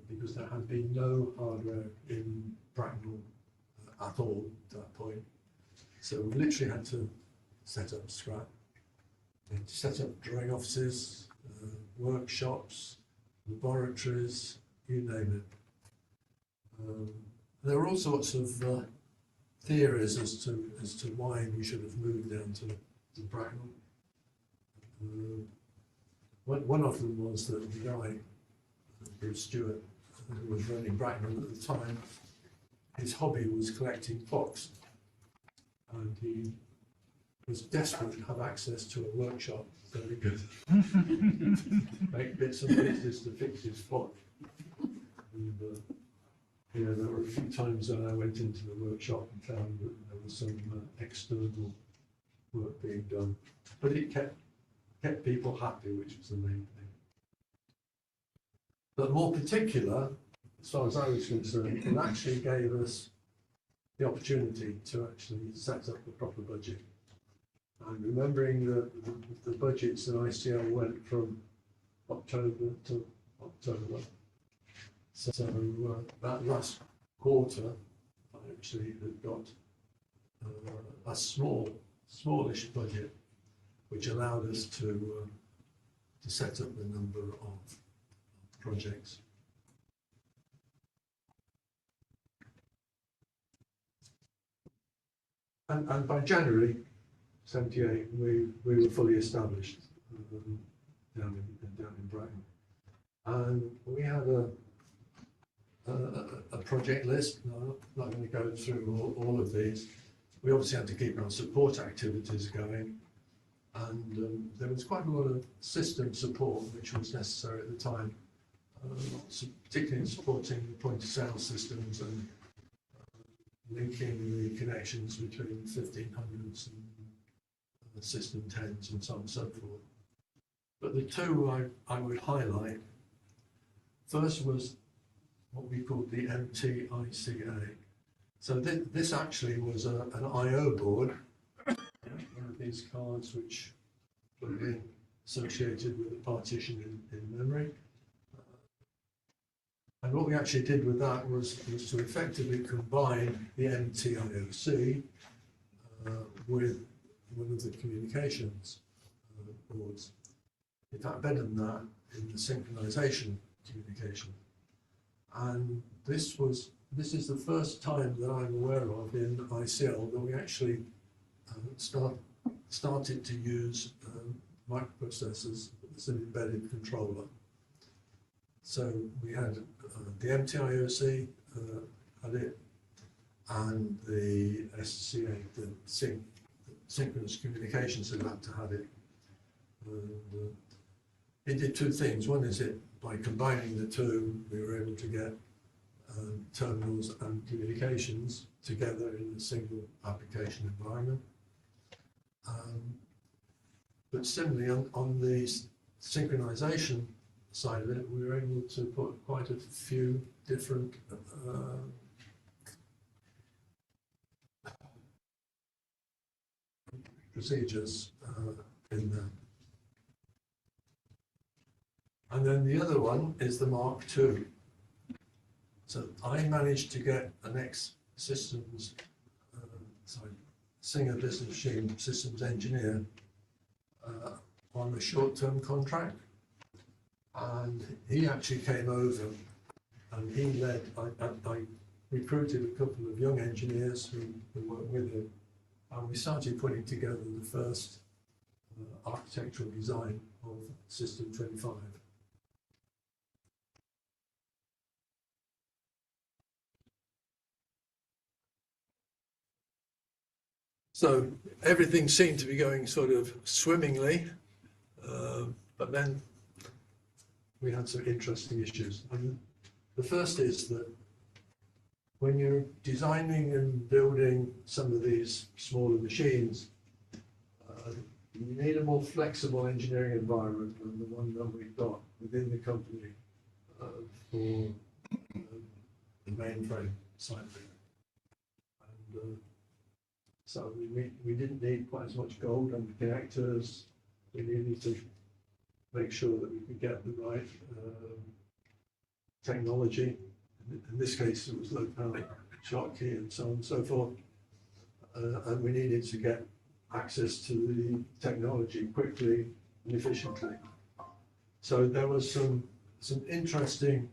because there had been no hardware in Bracknell at all at that point. So we literally had to set up scrap. We had to set up drawing offices, workshops, laboratories, you name it. There were all sorts of theories as to why we should have moved down to Bracknell. One of them was that the guy, Bruce Stewart, who was running Bracknell at the time, his hobby was collecting clocks, and he was desperate to have access to a workshop so he could make bits and pieces to fix his clock. And, there were a few times when I went into the workshop and found that there was some external work being done, but it kept people happy, which was the main thing. But more particular, as far as I was concerned, it actually gave us the opportunity to actually set up a proper budget. And remembering that the budgets in ICL went from October to October. So that last quarter, I actually had got a smallish budget, which allowed us to set up a number of projects. And by January '78, we were fully established down in Brighton, and we had a project list. No, I'm not going to go through all of these. We obviously had to keep our support activities going, and there was quite a lot of system support which was necessary at the time, particularly in supporting the point of sale systems and linking the connections between 1500s and system 10s and so on and so forth. But the two I would highlight, first was what we called the MT-ICA. So this actually was an I/O board, one of these cards which plug in associated with a partition in memory. And what we actually did with that was to effectively combine the MT-IOC with one of the communications boards. In fact, better than that, in the synchronization communication. And this is the first time that I'm aware of in ICL that we actually started to use microprocessors as an embedded controller. So we had the MT-IOC had it, and the SCA, the synchronous communications adapter had it. And, it did two things. One is by combining the two, we were able to get terminals and communications together in a single application environment. But similarly, on the synchronization side of it, we were able to put quite a few different procedures in there. And then the other one is the Mark II. So I managed to get an ex-systems, Singer Business Machine systems engineer on a short-term contract. And he actually came over and he led, I recruited a couple of young engineers who worked with him, and we started putting together the first architectural design of System 25. So everything seemed to be going sort of swimmingly, but then we had some interesting issues. And the first is that when you're designing and building some of these smaller machines, you need a more flexible engineering environment than the one that we've got within the company for the mainframe side of it. And so we didn't need quite as much gold on the connectors. We needed to make sure that we could get the right technology. In this case, it was low power Schottky and so on and so forth. And we needed to get access to the technology quickly and efficiently. So there was some interesting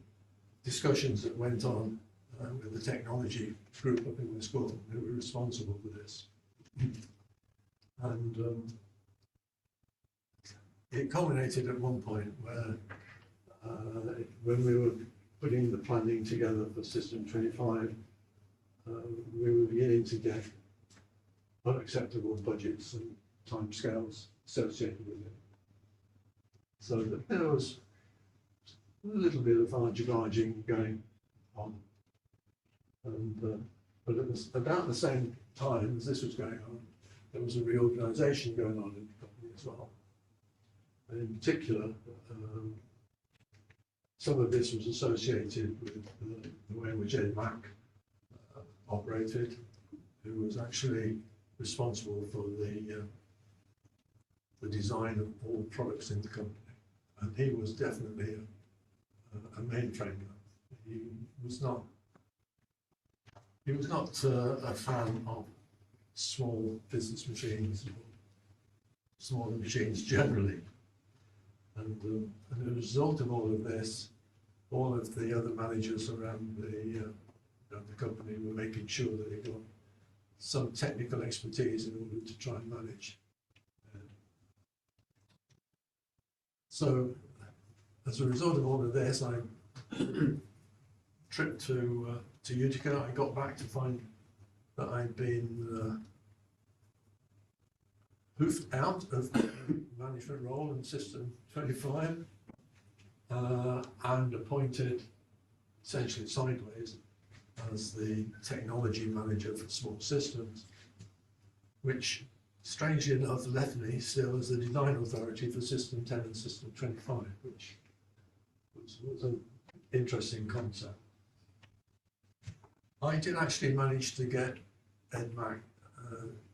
discussions that went on with the technology group up in the school who were responsible for this. And it culminated at one point where when we were putting the planning together for System 25, we were beginning to get unacceptable budgets and timescales associated with it. So that there was a little bit of argy-barging going on. And, but it was about the same time as this was going on, there was a reorganisation going on in the company as well. And in particular, some of this was associated with the way in which Ed Mack operated, who was actually responsible for the design of all products in the company. And he was definitely a mainframe guy. He was not a fan of small business machines, or smaller machines generally. And as a result of all of this, all of the other managers around the company were making sure that they got some technical expertise in order to try and manage. So, as a result of all of this, I tripped to Utica. I got back to find that I'd been hoofed out of the management role in System 25 and appointed essentially sideways as the technology manager for small systems, which strangely enough left me still as the design authority for System 10 and System 25, which was an interesting concept. I did actually manage to get Ed Mack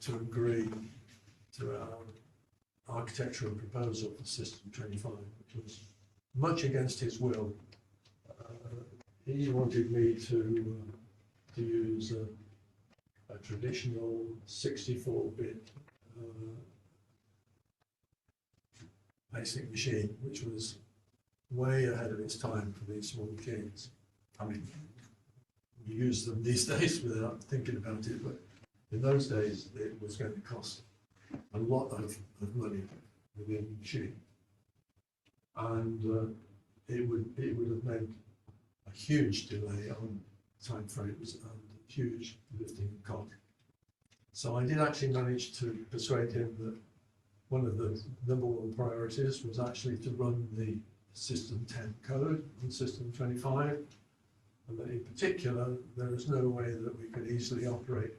to agree to our architectural proposal for System 25, which was much against his will. He wanted me to use a traditional 64-bit basic machine, which was way ahead of its time for these small machines. I mean, we use them these days without thinking about it, but in those days it was going to cost a lot of money within the machine, and it would have meant a huge delay on time frames and a huge lifting cost. So I did actually manage to persuade him that one of the number one priorities was actually to run the System 10 code in System 25, and that in particular there is no way that we could easily operate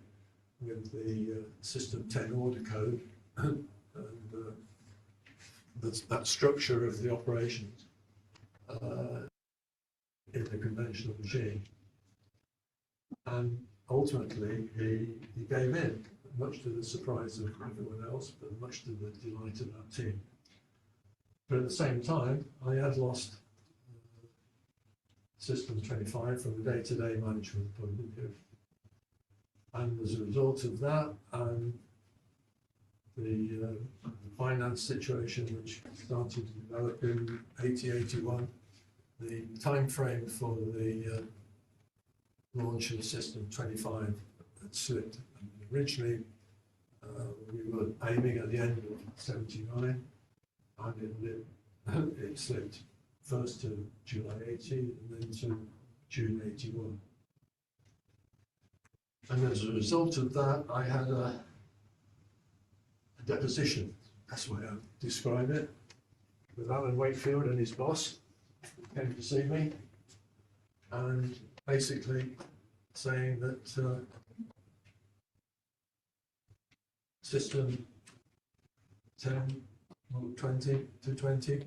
with the System 10 order code, and that structure of the operations in the conventional machine. And ultimately, he gave in, much to the surprise of everyone else, but much to the delight of our team. But at the same time, I had lost System 25 from a day-to-day management point of view. And as a result of that, and the finance situation which started to develop in 80-81, the time frame for the launch of System 25 had slipped. And originally, we were aiming at the end of 79, and it slipped first to July 80 and then to June 81. And as a result of that, I had a deposition, that's the way I describe it, with Alan Wakefield and his boss, who came to see me, and basically saying that System 10, 20 to 20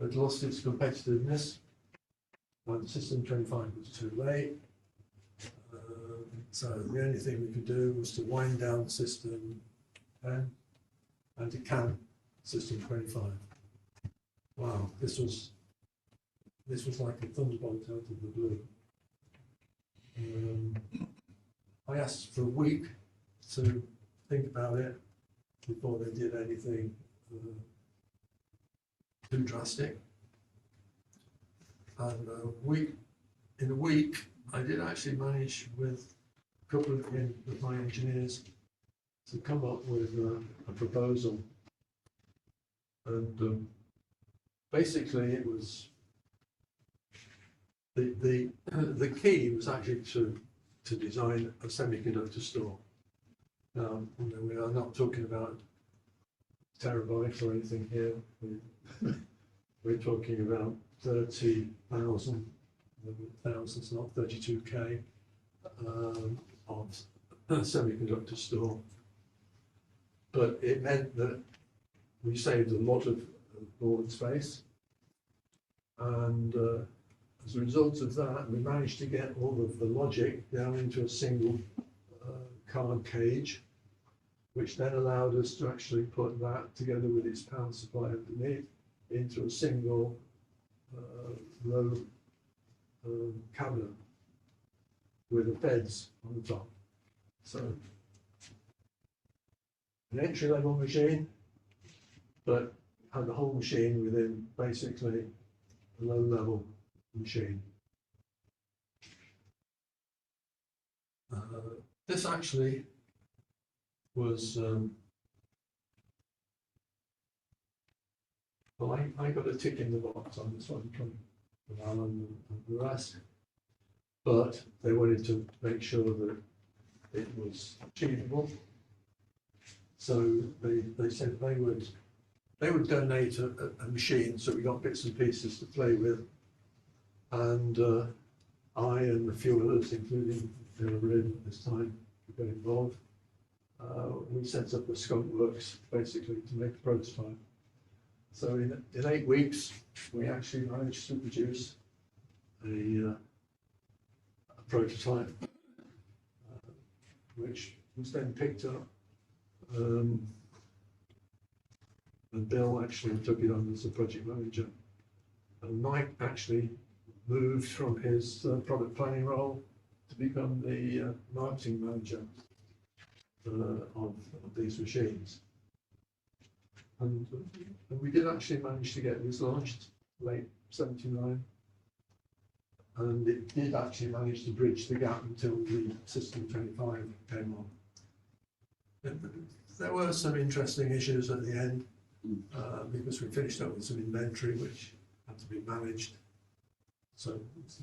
had lost its competitiveness, and System 25 was too late. So the only thing we could do was to wind down System 10 and to can System 25. Wow, this was like a thunderbolt out of the blue. I asked for a week to think about it before they did anything too drastic. And in a week, I did actually manage with a couple of my engineers to come up with a proposal. And basically it was, the key was actually to design a semiconductor store. Now, you know, we are not talking about terabytes or anything here. We're talking about 30,000, thousands, not 32K, of a semiconductor store. But it meant that we saved a lot of board space, and as a result of that, we managed to get all of the logic down into a single card cage, which then allowed us to actually put that together with its power supply underneath into a single low cabinet with the beds on the top. So an entry-level machine, but had the whole machine within basically a low-level machine. This actually was, well, I got a tick in the box on this one from Alan and the rest, but they wanted to make sure that it was achievable. So they said they would donate a machine, so we got bits and pieces to play with, and I and a few others, including Red at this time, got involved. We set up a skunk works basically to make a prototype. So in 8 weeks, we actually managed to produce a prototype, which was then picked up. And Bill actually took it on as a project manager. And Mike actually moved from his product planning role to become the marketing manager of these machines. And we did actually manage to get this launched late 79. And it did actually manage to bridge the gap until the System 25 came on. There were some interesting issues at the end, because we finished up with some inventory which had to be managed. So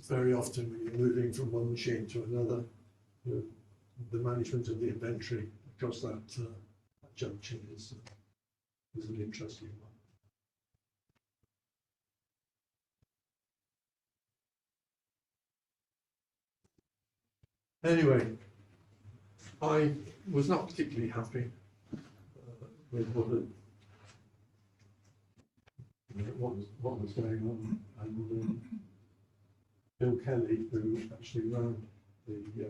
very often when you're moving from one machine to another, the management of the inventory across that junction is an interesting one. Anyway, I was not particularly happy with what had what was going on, and Bill Kelly, who actually ran the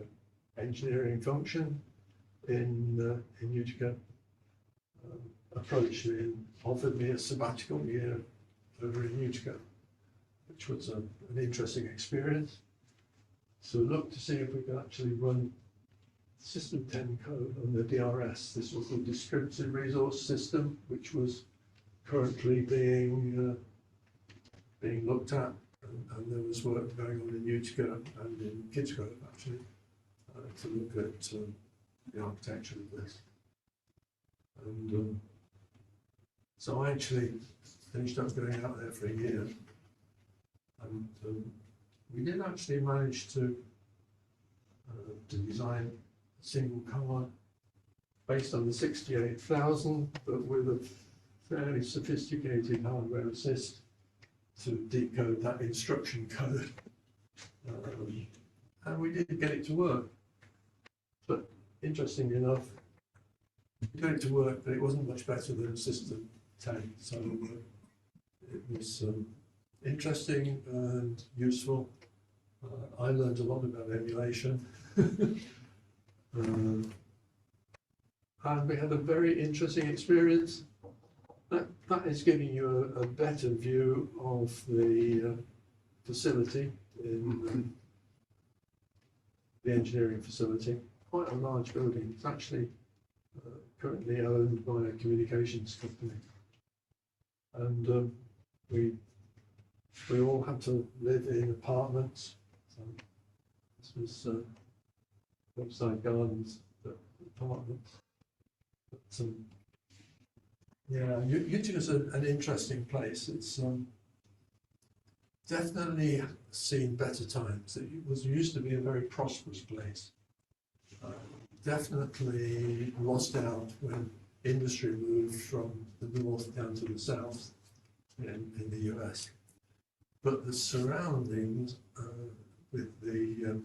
engineering function in Utica, approached me and offered me a sabbatical year over in Utica, which was an interesting experience. So look to see if we could actually run System 10 code on the DRS. This was the distributed resource system, which was currently being looked at, and there was work going on in Utica and in Kidsgrove actually to look at the architecture of this. And so I actually finished up going out there for a year, and we did actually manage to design a single car based on the 68,000, but with a fairly sophisticated hardware assist to decode that instruction code. And we did get it to work. But interestingly enough, we got it to work, but it wasn't much better than System 10. So it was interesting and useful. I learned a lot about emulation. And we had a very interesting experience. That is giving you a better view of the facility, in the engineering facility. Quite a large building. It's actually currently owned by a communications company. And we all had to live in apartments. So this was outside gardens, but apartments. But, yeah, Utica's an interesting place. It's definitely seen better times. It used to be a very prosperous place. Definitely lost out when industry moved from the north down to the south in the US. But the surroundings with the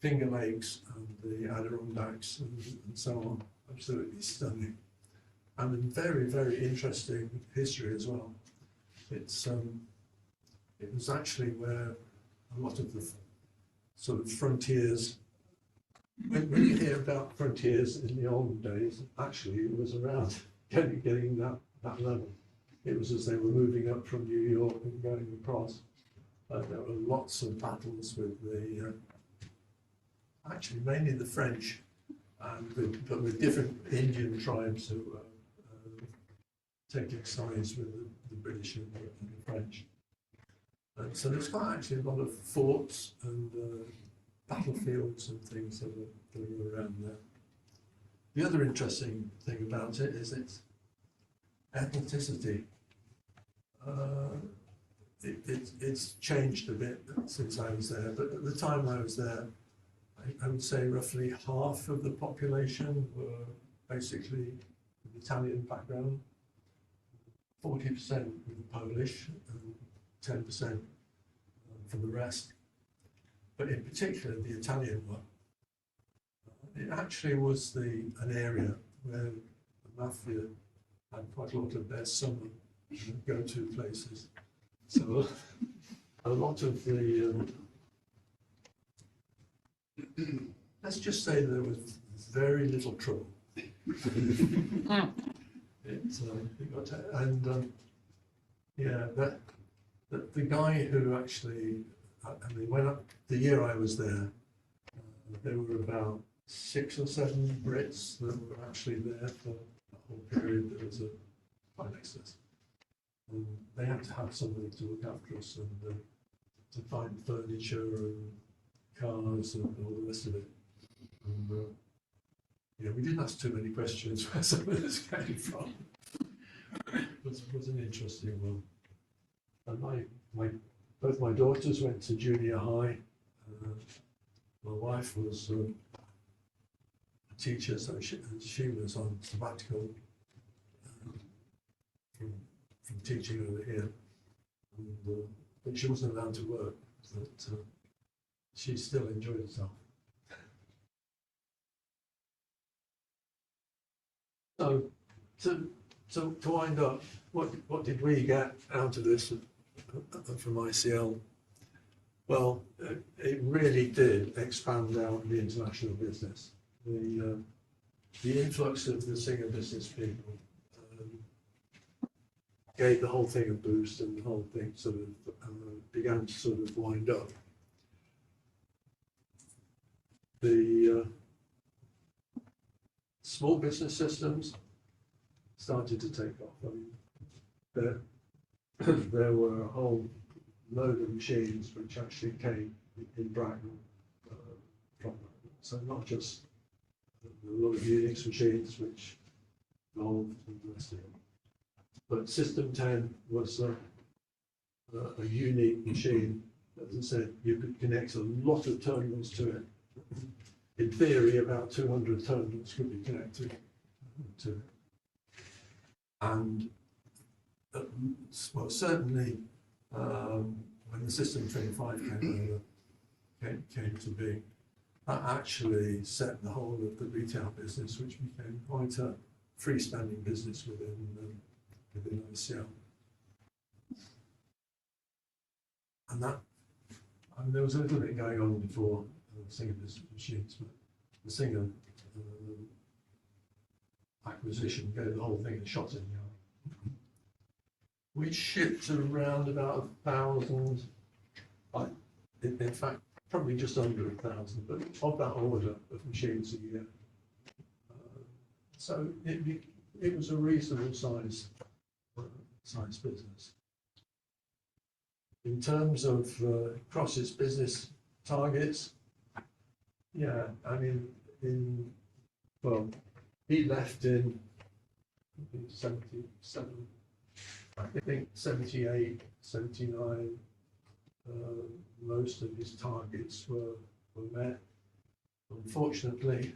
Finger Lakes and the Adirondacks and so on, absolutely stunning. And a very, very interesting history as well. It was actually where a lot of the sort of frontiers, when you hear about frontiers in the olden days, actually it was around getting that level. It was as they were moving up from New York and going across. There were lots of battles with the, actually mainly the French, but with different Indian tribes who were taking sides with the British and the French. And so there's quite actually a lot of forts and battlefields and things that were around there. The other interesting thing about it is its ethnicity. It's changed a bit since I was there, but at the time I was there, I would say roughly half of the population were basically of Italian background, 40% with Polish, and 10% for the rest. But in particular, the Italian one, it actually was an area where the mafia had quite a lot of their summer go-to places. So a lot of the, let's just say there was very little trouble. Yeah, the guy who actually, I mean, the year I was there, there were about 6 or 7 Brits that were actually there for the whole period that was right next to us. And they had to have somebody to look after us and to find furniture and cars and all the rest of it. And yeah, we didn't ask too many questions where some of this came from. It was an interesting one. And both my daughters went to junior high. My wife was a teacher, so she was on sabbatical from teaching over here. And, but she wasn't allowed to work, but she still enjoyed herself. So So to wind up, what did we get out of this from ICL? Well, it really did expand out the international business. The influx of the Singer business people gave the whole thing a boost, and the whole thing sort of began to sort of wind up. The small business systems started to take off. I mean, there were a whole load of machines which actually came in Bracknell from that. So not just a lot of Unix machines which evolved and the rest of it, but System 10 was a unique machine. As I said, you could connect a lot of terminals to it. In theory, about 200 terminals could be connected to it. And well, certainly when the System 25 came to be, that actually set the whole of the retail business, which became quite a freestanding business within ICL. And that, I mean, there was a little bit going on before Singer business machines, but the Singer acquisition gave the whole thing a shot in the arm. We shipped around about 1,000, in fact, probably just under 1,000, but of that order of machines a year. So it was a reasonable size business. In terms of Cross's business targets, yeah, I mean, well, he left in 77, I think 78, 79, most of his targets were met. Unfortunately,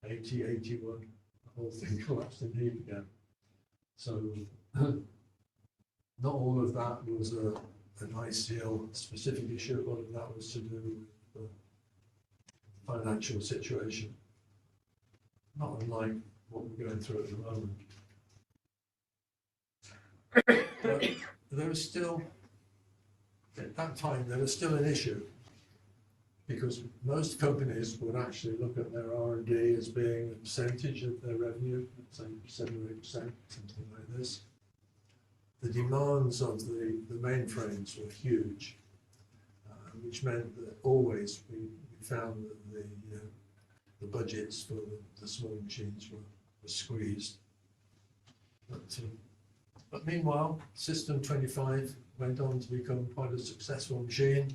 80, 81, the whole thing collapsed in heat again. So not all of that was an ICL specific issue. A lot of that was to do with the financial situation, not unlike what we're going through at the moment. But there was still, at that time, there was still an issue, because most companies would actually look at their R&D as being a percentage of their revenue, let's say 7 or 8%, something like this. The demands of the mainframes were huge, which meant that always we found that the budgets for the small machines were squeezed. But meanwhile, System 25 went on to become quite a successful machine.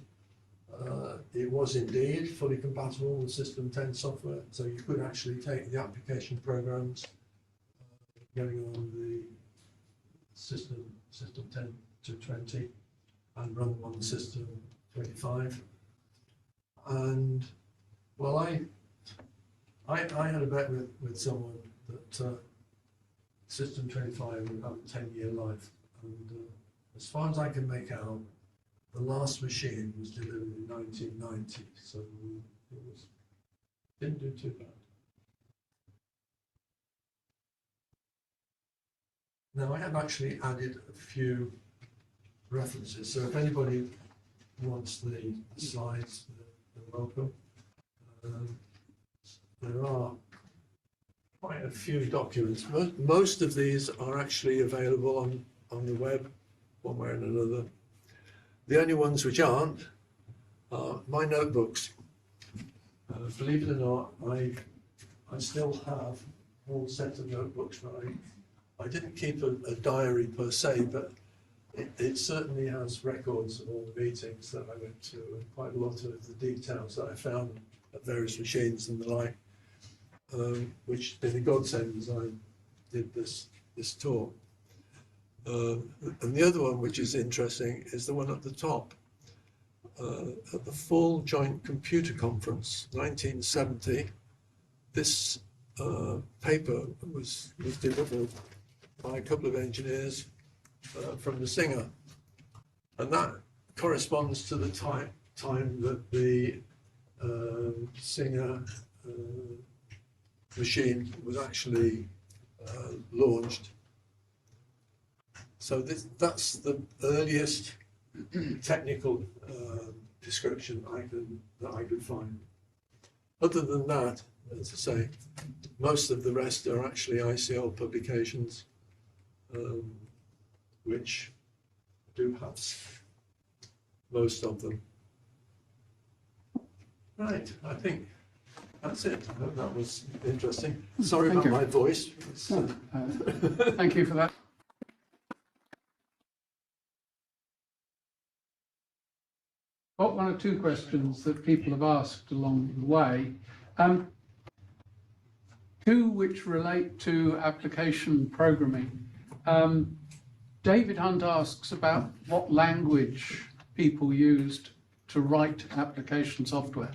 It was indeed fully compatible with System 10 software, so you could actually take the application programs going on the System 10 to 20 and run them on the System 25. And well, I had a bet with someone that System 25 would have a 10-year life, and as far as I can make out, the last machine was delivered in 1990, so it didn't do too bad. Now, I have actually added a few references, so if anybody wants the slides, they're welcome. There are quite a few documents. Most of these are actually available on the web, one way or another. The only ones which aren't are my notebooks. Believe it or not, I still have a whole set of notebooks, but I didn't keep a diary per se, but it certainly has records of all the meetings that I went to, and quite a lot of the details that I found at various machines and the like, which been a godsend as I did this talk. And the other one, which is interesting, is the one at the top. At the Full Joint Computer Conference, 1970, this paper was delivered by a couple of engineers from the Singer, and that corresponds to the time that the Singer machine was actually launched. So that's the earliest technical description that I could find. Other than that, as I say, most of the rest are actually ICL publications, which do have most of them. Right, I think that's it. I hope that was interesting. Sorry Thank about you. my voice. Thank you for that. Got one or two questions that people have asked along the way. Two which relate to application programming. David Hunt asks about what language people used to write application software.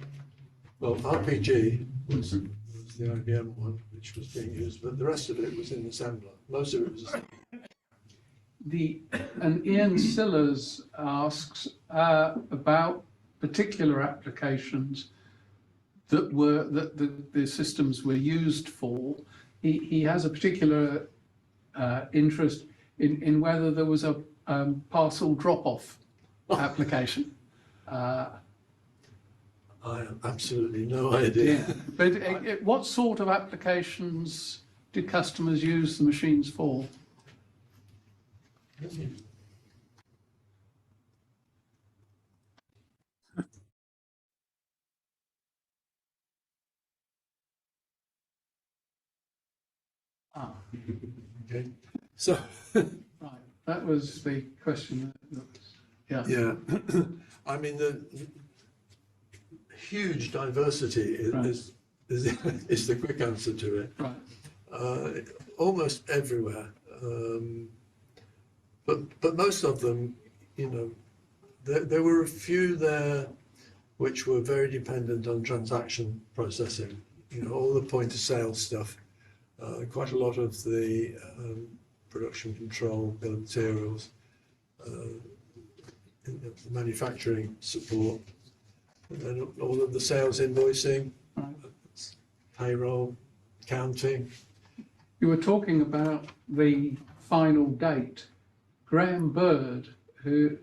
Well, RPG was the IBM one, which was being used, but the rest of it was in assembler. Most of it was assembler. And Ian Sillers asks about particular applications that the systems were used for. He has a particular interest in whether there was a parcel drop-off application. I have absolutely no idea. Yeah. But what sort of applications do customers use the machines for? Okay, so Right, that was the question. yeah, I mean the huge diversity is the quick answer to it. Right. Almost everywhere, but most of them, you know, there were a few there which were very dependent on transaction processing. You know, all the point of sale stuff. Quite a lot of the production control, bill of materials, manufacturing support, and then all of the sales invoicing, Right. payroll, counting. You were talking about the final date. Graham Bird, who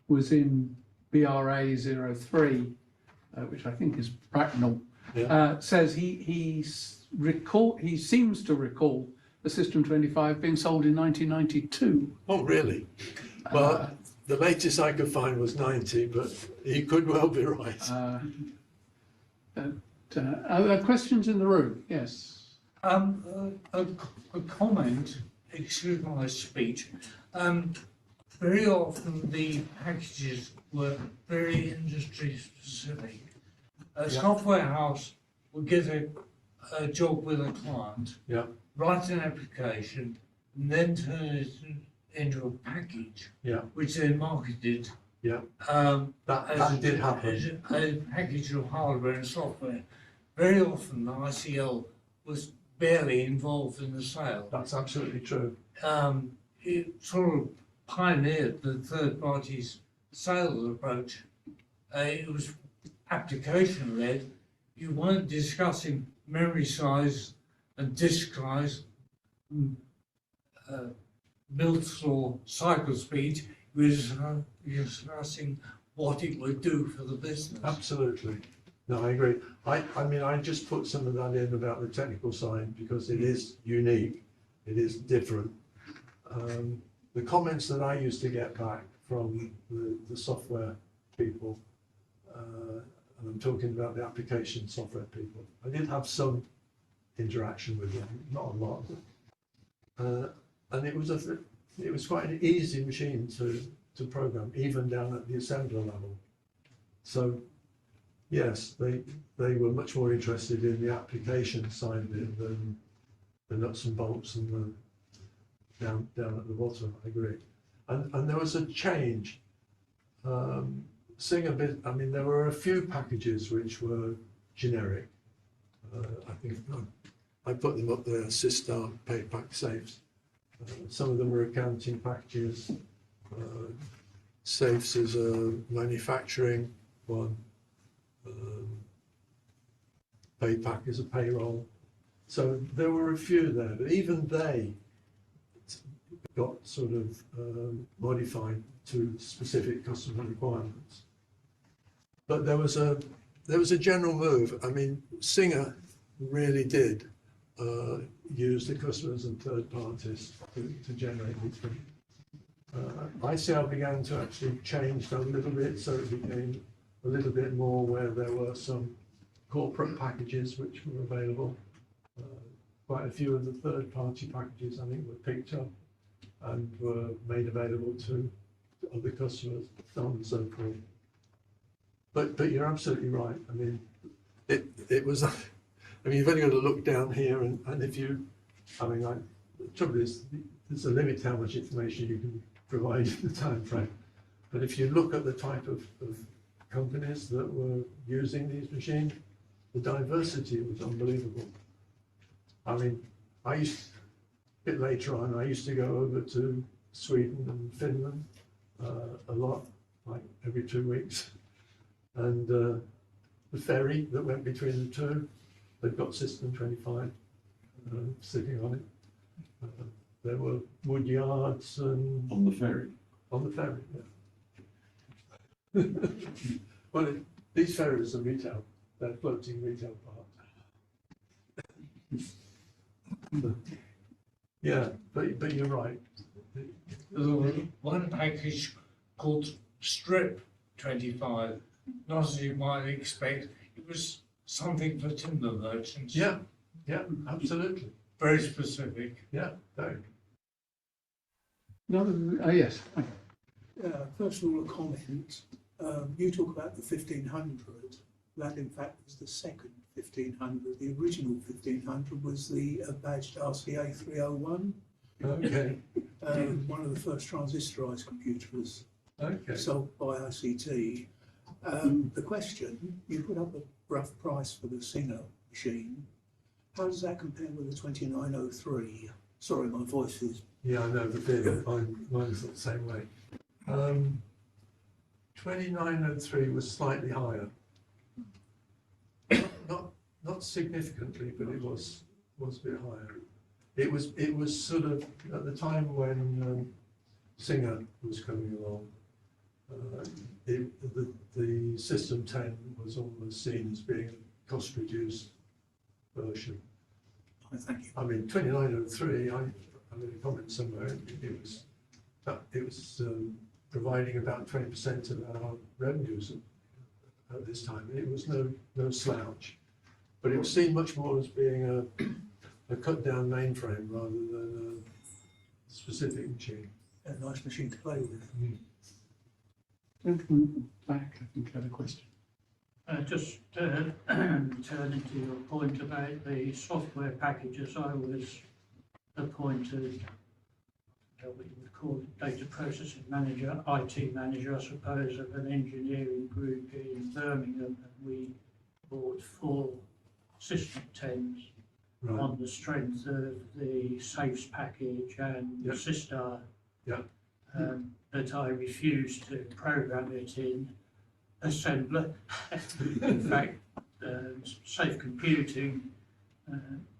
was in BRA 03, which I think is Bracknell, says he seems to recall the System 25 being sold in 1992. Oh, really? Well, the latest I could find was 90, but he could well be right. Are there questions in the room? Yes. A comment, excuse my speech. Very often the packages were very industry specific. A software house would get a job with a client, Yeah, write an application, and then turn it into a package, yeah, which they marketed yeah. as That did happen. a package of hardware and software. Very often the ICL was barely involved in the sale. That's absolutely true. It sort of pioneered the third party's sales approach. It was application led. You weren't discussing memory size and disk size, build or cycle speed. You were discussing what it would do for the business. Absolutely. No, I agree. I mean, I just put some of that in about the technical side because it is unique. It is different. The comments that I used to get back from the software people, and I'm talking about the application software people, I did have some interaction with them, not a lot. And it was quite an easy machine to program, even down at the assembler level. So yes, they were much more interested in the application side of it than the nuts and bolts and the down at the bottom. I agree. And there was a change. Seeing a bit, I mean, there were a few packages which were generic. I think I put them up there, Sistar, PayPack, Safes. Some of them were accounting packages. Safes is a manufacturing one. PayPack is a payroll. So there were a few there, but even they got sort of modified to specific customer requirements. But there was a general move. I mean, Singer really did use the customers and third parties to generate these things. ICL began to actually change that a little bit, so it became a little bit more where there were some corporate packages which were available. Quite a few of the third-party packages, I think, were picked up and were made available to other customers, so on and so forth. But you're absolutely right. I mean, it was. I mean, you've only got to look down here, and if you, I mean, the trouble is, there's a limit to how much information you can provide in the time frame. But if you look at the type of companies that were using these machines, the diversity was unbelievable. I mean, a bit later on, I used to go over to Sweden and Finland a lot, like every 2 weeks. And the ferry that went between the two, they've got System 25 sitting on it. There were wood yards and... On the ferry. On the ferry, yeah. Well, these ferries are retail, they're floating retail parks. Yeah, but you're right. There was one package called Strip 25, not as you might expect. It was something for timber merchants. Yeah, absolutely. Very specific. Yeah, very. No, yes. First of all, a comment. You talk about the 1500. That, in fact, was the second 1500. The original 1500 was the badged RCA 301. Okay, One of the first transistorized computers okay. sold by ICT. The question, you put up a rough price for the Singer machine. How does that compare with the 2903? Sorry, my voice is... Yeah, I know the feeling. Mine's the same way. 2903 was slightly higher. Not significantly, but it was a bit higher. It was sort of at the time when Singer was coming along. The System 10 was almost seen as being a cost-reduced version. Thank you. I mean, 2903. I made a comment somewhere. It was providing about 20% of our revenues at this time. It was no slouch, but it was seen much more as being a cut-down mainframe rather than a specific machine. A nice machine to play with. Gentleman back, I think, had a question. Just returning to your point about the software packages, I was appointed, what you would call it, data processing manager, IT manager, I suppose, of an engineering group in Birmingham, and we bought 4 System 10s Right. on the strength of the Safes package and Yep. Sistar. Yep. But I refused to program it in assembler. In fact, Safe Computing,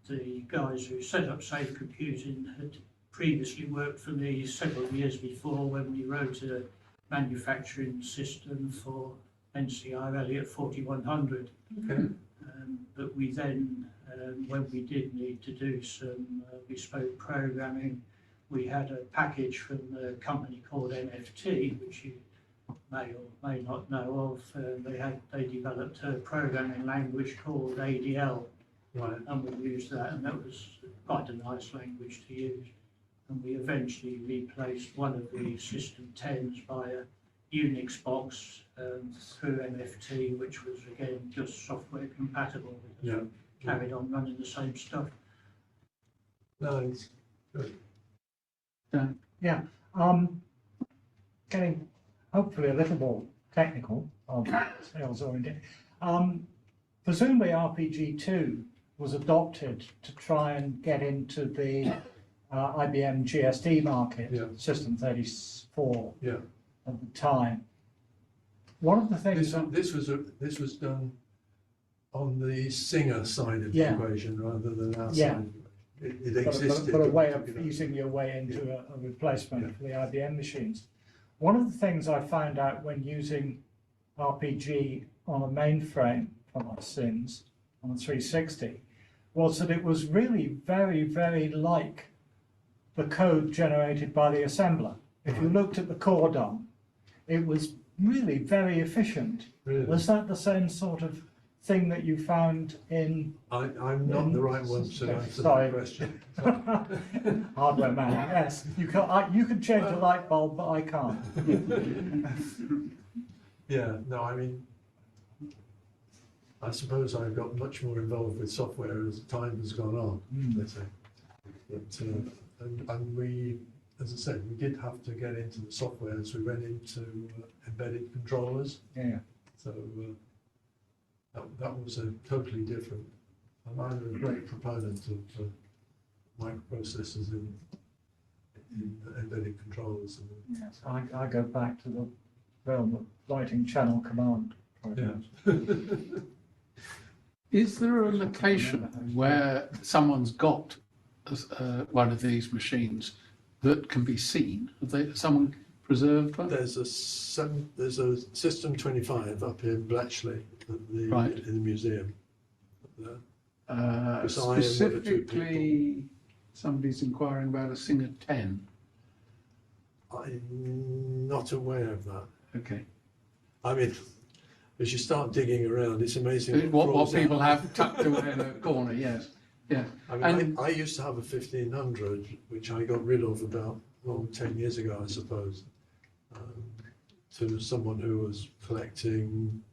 the guys who set up Safe Computing had previously worked for me several years before when we wrote a manufacturing system for NCR Elliott 4100. Okay. But we then, when we did need to do some bespoke programming, we had a package from a company called NFT, which you may or may not know of. They developed a programming language called ADL, Right. and we used that, and that was quite a nice language to use. And we eventually replaced one of the System 10s by a Unix box through NFT, which was again just software compatible. Yeah. Carried on running the same stuff. Nice. Good. Getting hopefully a little more technical of sales oriented. Presumably RPG2 was adopted to try and get into the IBM GSD market, Yeah. System 34 Yeah. at the time. One of the things This was done on the Singer side of the Yeah. equation rather than our Yeah. side. It but existed. but a but way we of took it out. easing your way into a replacement Yeah. for the IBM machines. One of the things I found out when using RPG on a mainframe for my sins on a 360 was that it was really very, very like the code generated by the assembler. If you Right. looked at the core DOM, it was really very efficient. Really? Was that the same sort of thing that you found in I'm not the right one to answer Sorry. that question. hardware man? Yes, you can change a light bulb, but I can't. Yeah, no, I mean, I suppose I've got much more involved with software as time has gone on, let's say. But, and we, as I said, we did have to get into the software as we went into embedded controllers. Yeah. So that was a totally different. I'm either a great proponent of microprocessors in embedded controllers. Yes, I go back to the realm of writing channel command programs. Is there a location where someone's got one of these machines that can be seen? Someone preserved one? There's a System 25 up in Bletchley at Right. in the museum. There. Because I and one or two Specifically, somebody's inquiring about a Singer 10. I'm not aware of that. Okay. I mean, as you start digging around, it's amazing What crawls people out. have tucked away in a corner, yes. Yeah. I mean, And- I used to have a 1500, which I got rid of about 10 years ago, I suppose, to someone who was collecting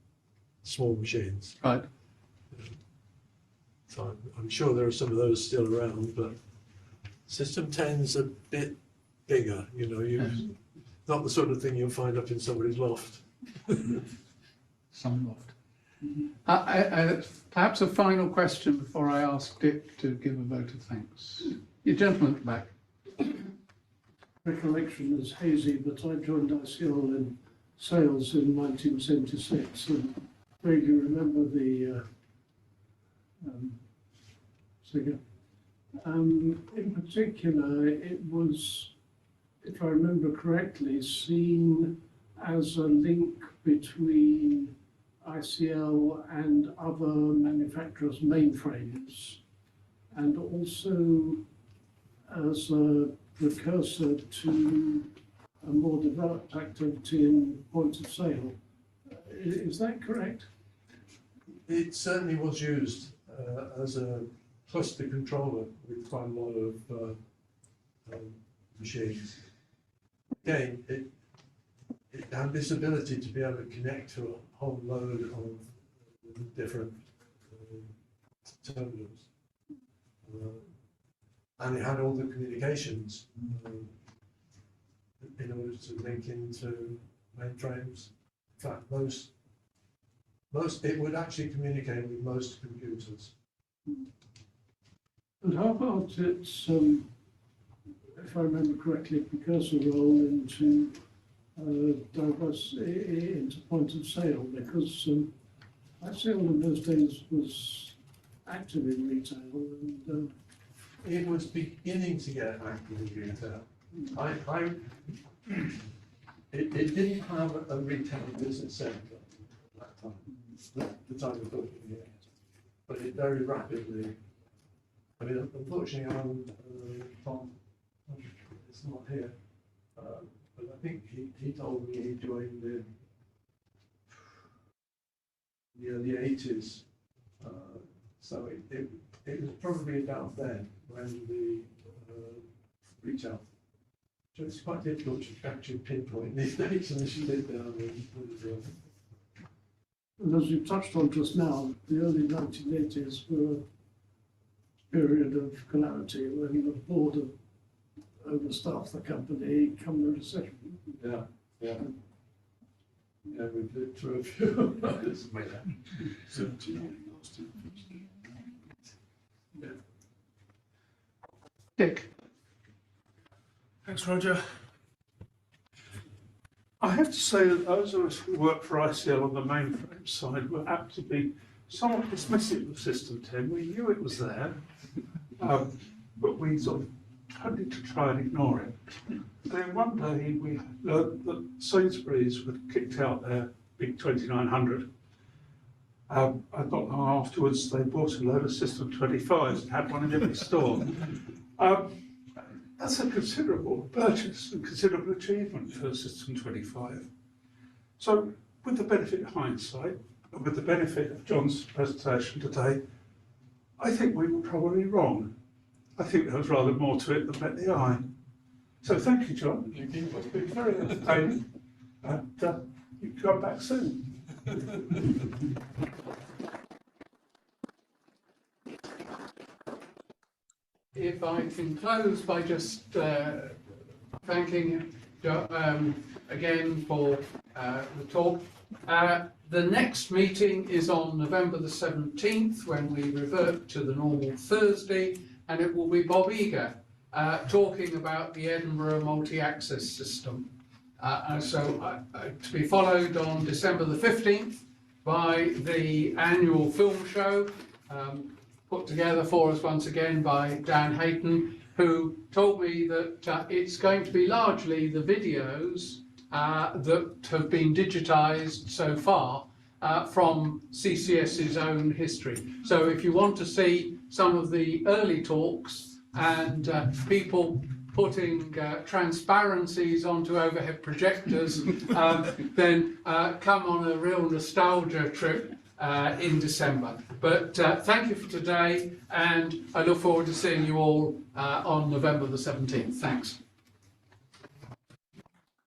small machines. Right. So I'm sure there are some of those still around, but System 10's a bit bigger, you know, not the sort of thing you'll find up in somebody's loft. Some loft. Perhaps a final question before I ask Dick to give a vote of thanks. You gentleman at the back. Recollection is hazy, but I joined ICL in sales in 1976 and vaguely remember the figure. In particular, it was, if I remember correctly, seen as a link between ICL and other manufacturers' mainframes, and also as a precursor to a more developed activity in point of sale. Is that correct? It certainly was used as a cluster controller with quite a lot of machines. Again, it had this ability to be able to connect to a whole load of different terminals. And it had all the communications in order to link into mainframes. In fact, most it would actually communicate with most computers. And how about its, if I remember correctly, precursor role into into point of sale? Because ICL in those days was active in retail, and It was beginning to get active in retail. It didn't have a retail business centre at that time, the time of looking at it, but it very rapidly. I mean, unfortunately, Tom is not here, but I think he told me he joined in the early 80s. So it was probably about then when the retail. So it's quite difficult to actually pinpoint these dates unless you live down in. and as you touched on just now, the early 1980s were a period of calamity when the board of overstaffed the company, come the recession. Yeah, yeah. Yeah, we've lived through a few of those. Dick. Thanks, Roger. I have to say that those of us who work for ICL on the mainframe side were apt to be somewhat dismissive of System 10. We knew it was there, but we sort of tended to try and ignore it. Then one day we learned that Sainsbury's had kicked out their big 2900. And not long afterwards, they bought a load of System 25s and had one in every store. That's a considerable purchase and considerable achievement for System 25. So, with the benefit of hindsight, and with the benefit of John's presentation today, I think we were probably wrong. I think there was rather more to it than met the eye. So thank you, John. It's been very entertaining, and you can come back soon. If I can close by just thanking again for the talk. The next meeting is on November the 17th, when we revert to the normal Thursday, and it will be Bob Eager talking about the Edinburgh multi-access system. To be followed on December the 15th by the annual film show, put together for us once again by Dan Hayton, who told me that it's going to be largely the videos that have been digitised so far from CCS's own history. So if you want to see some of the early talks and people putting transparencies onto overhead projectors, then come on a real nostalgia trip in December. But thank you for today, and I look forward to seeing you all on November the 17th. Thanks.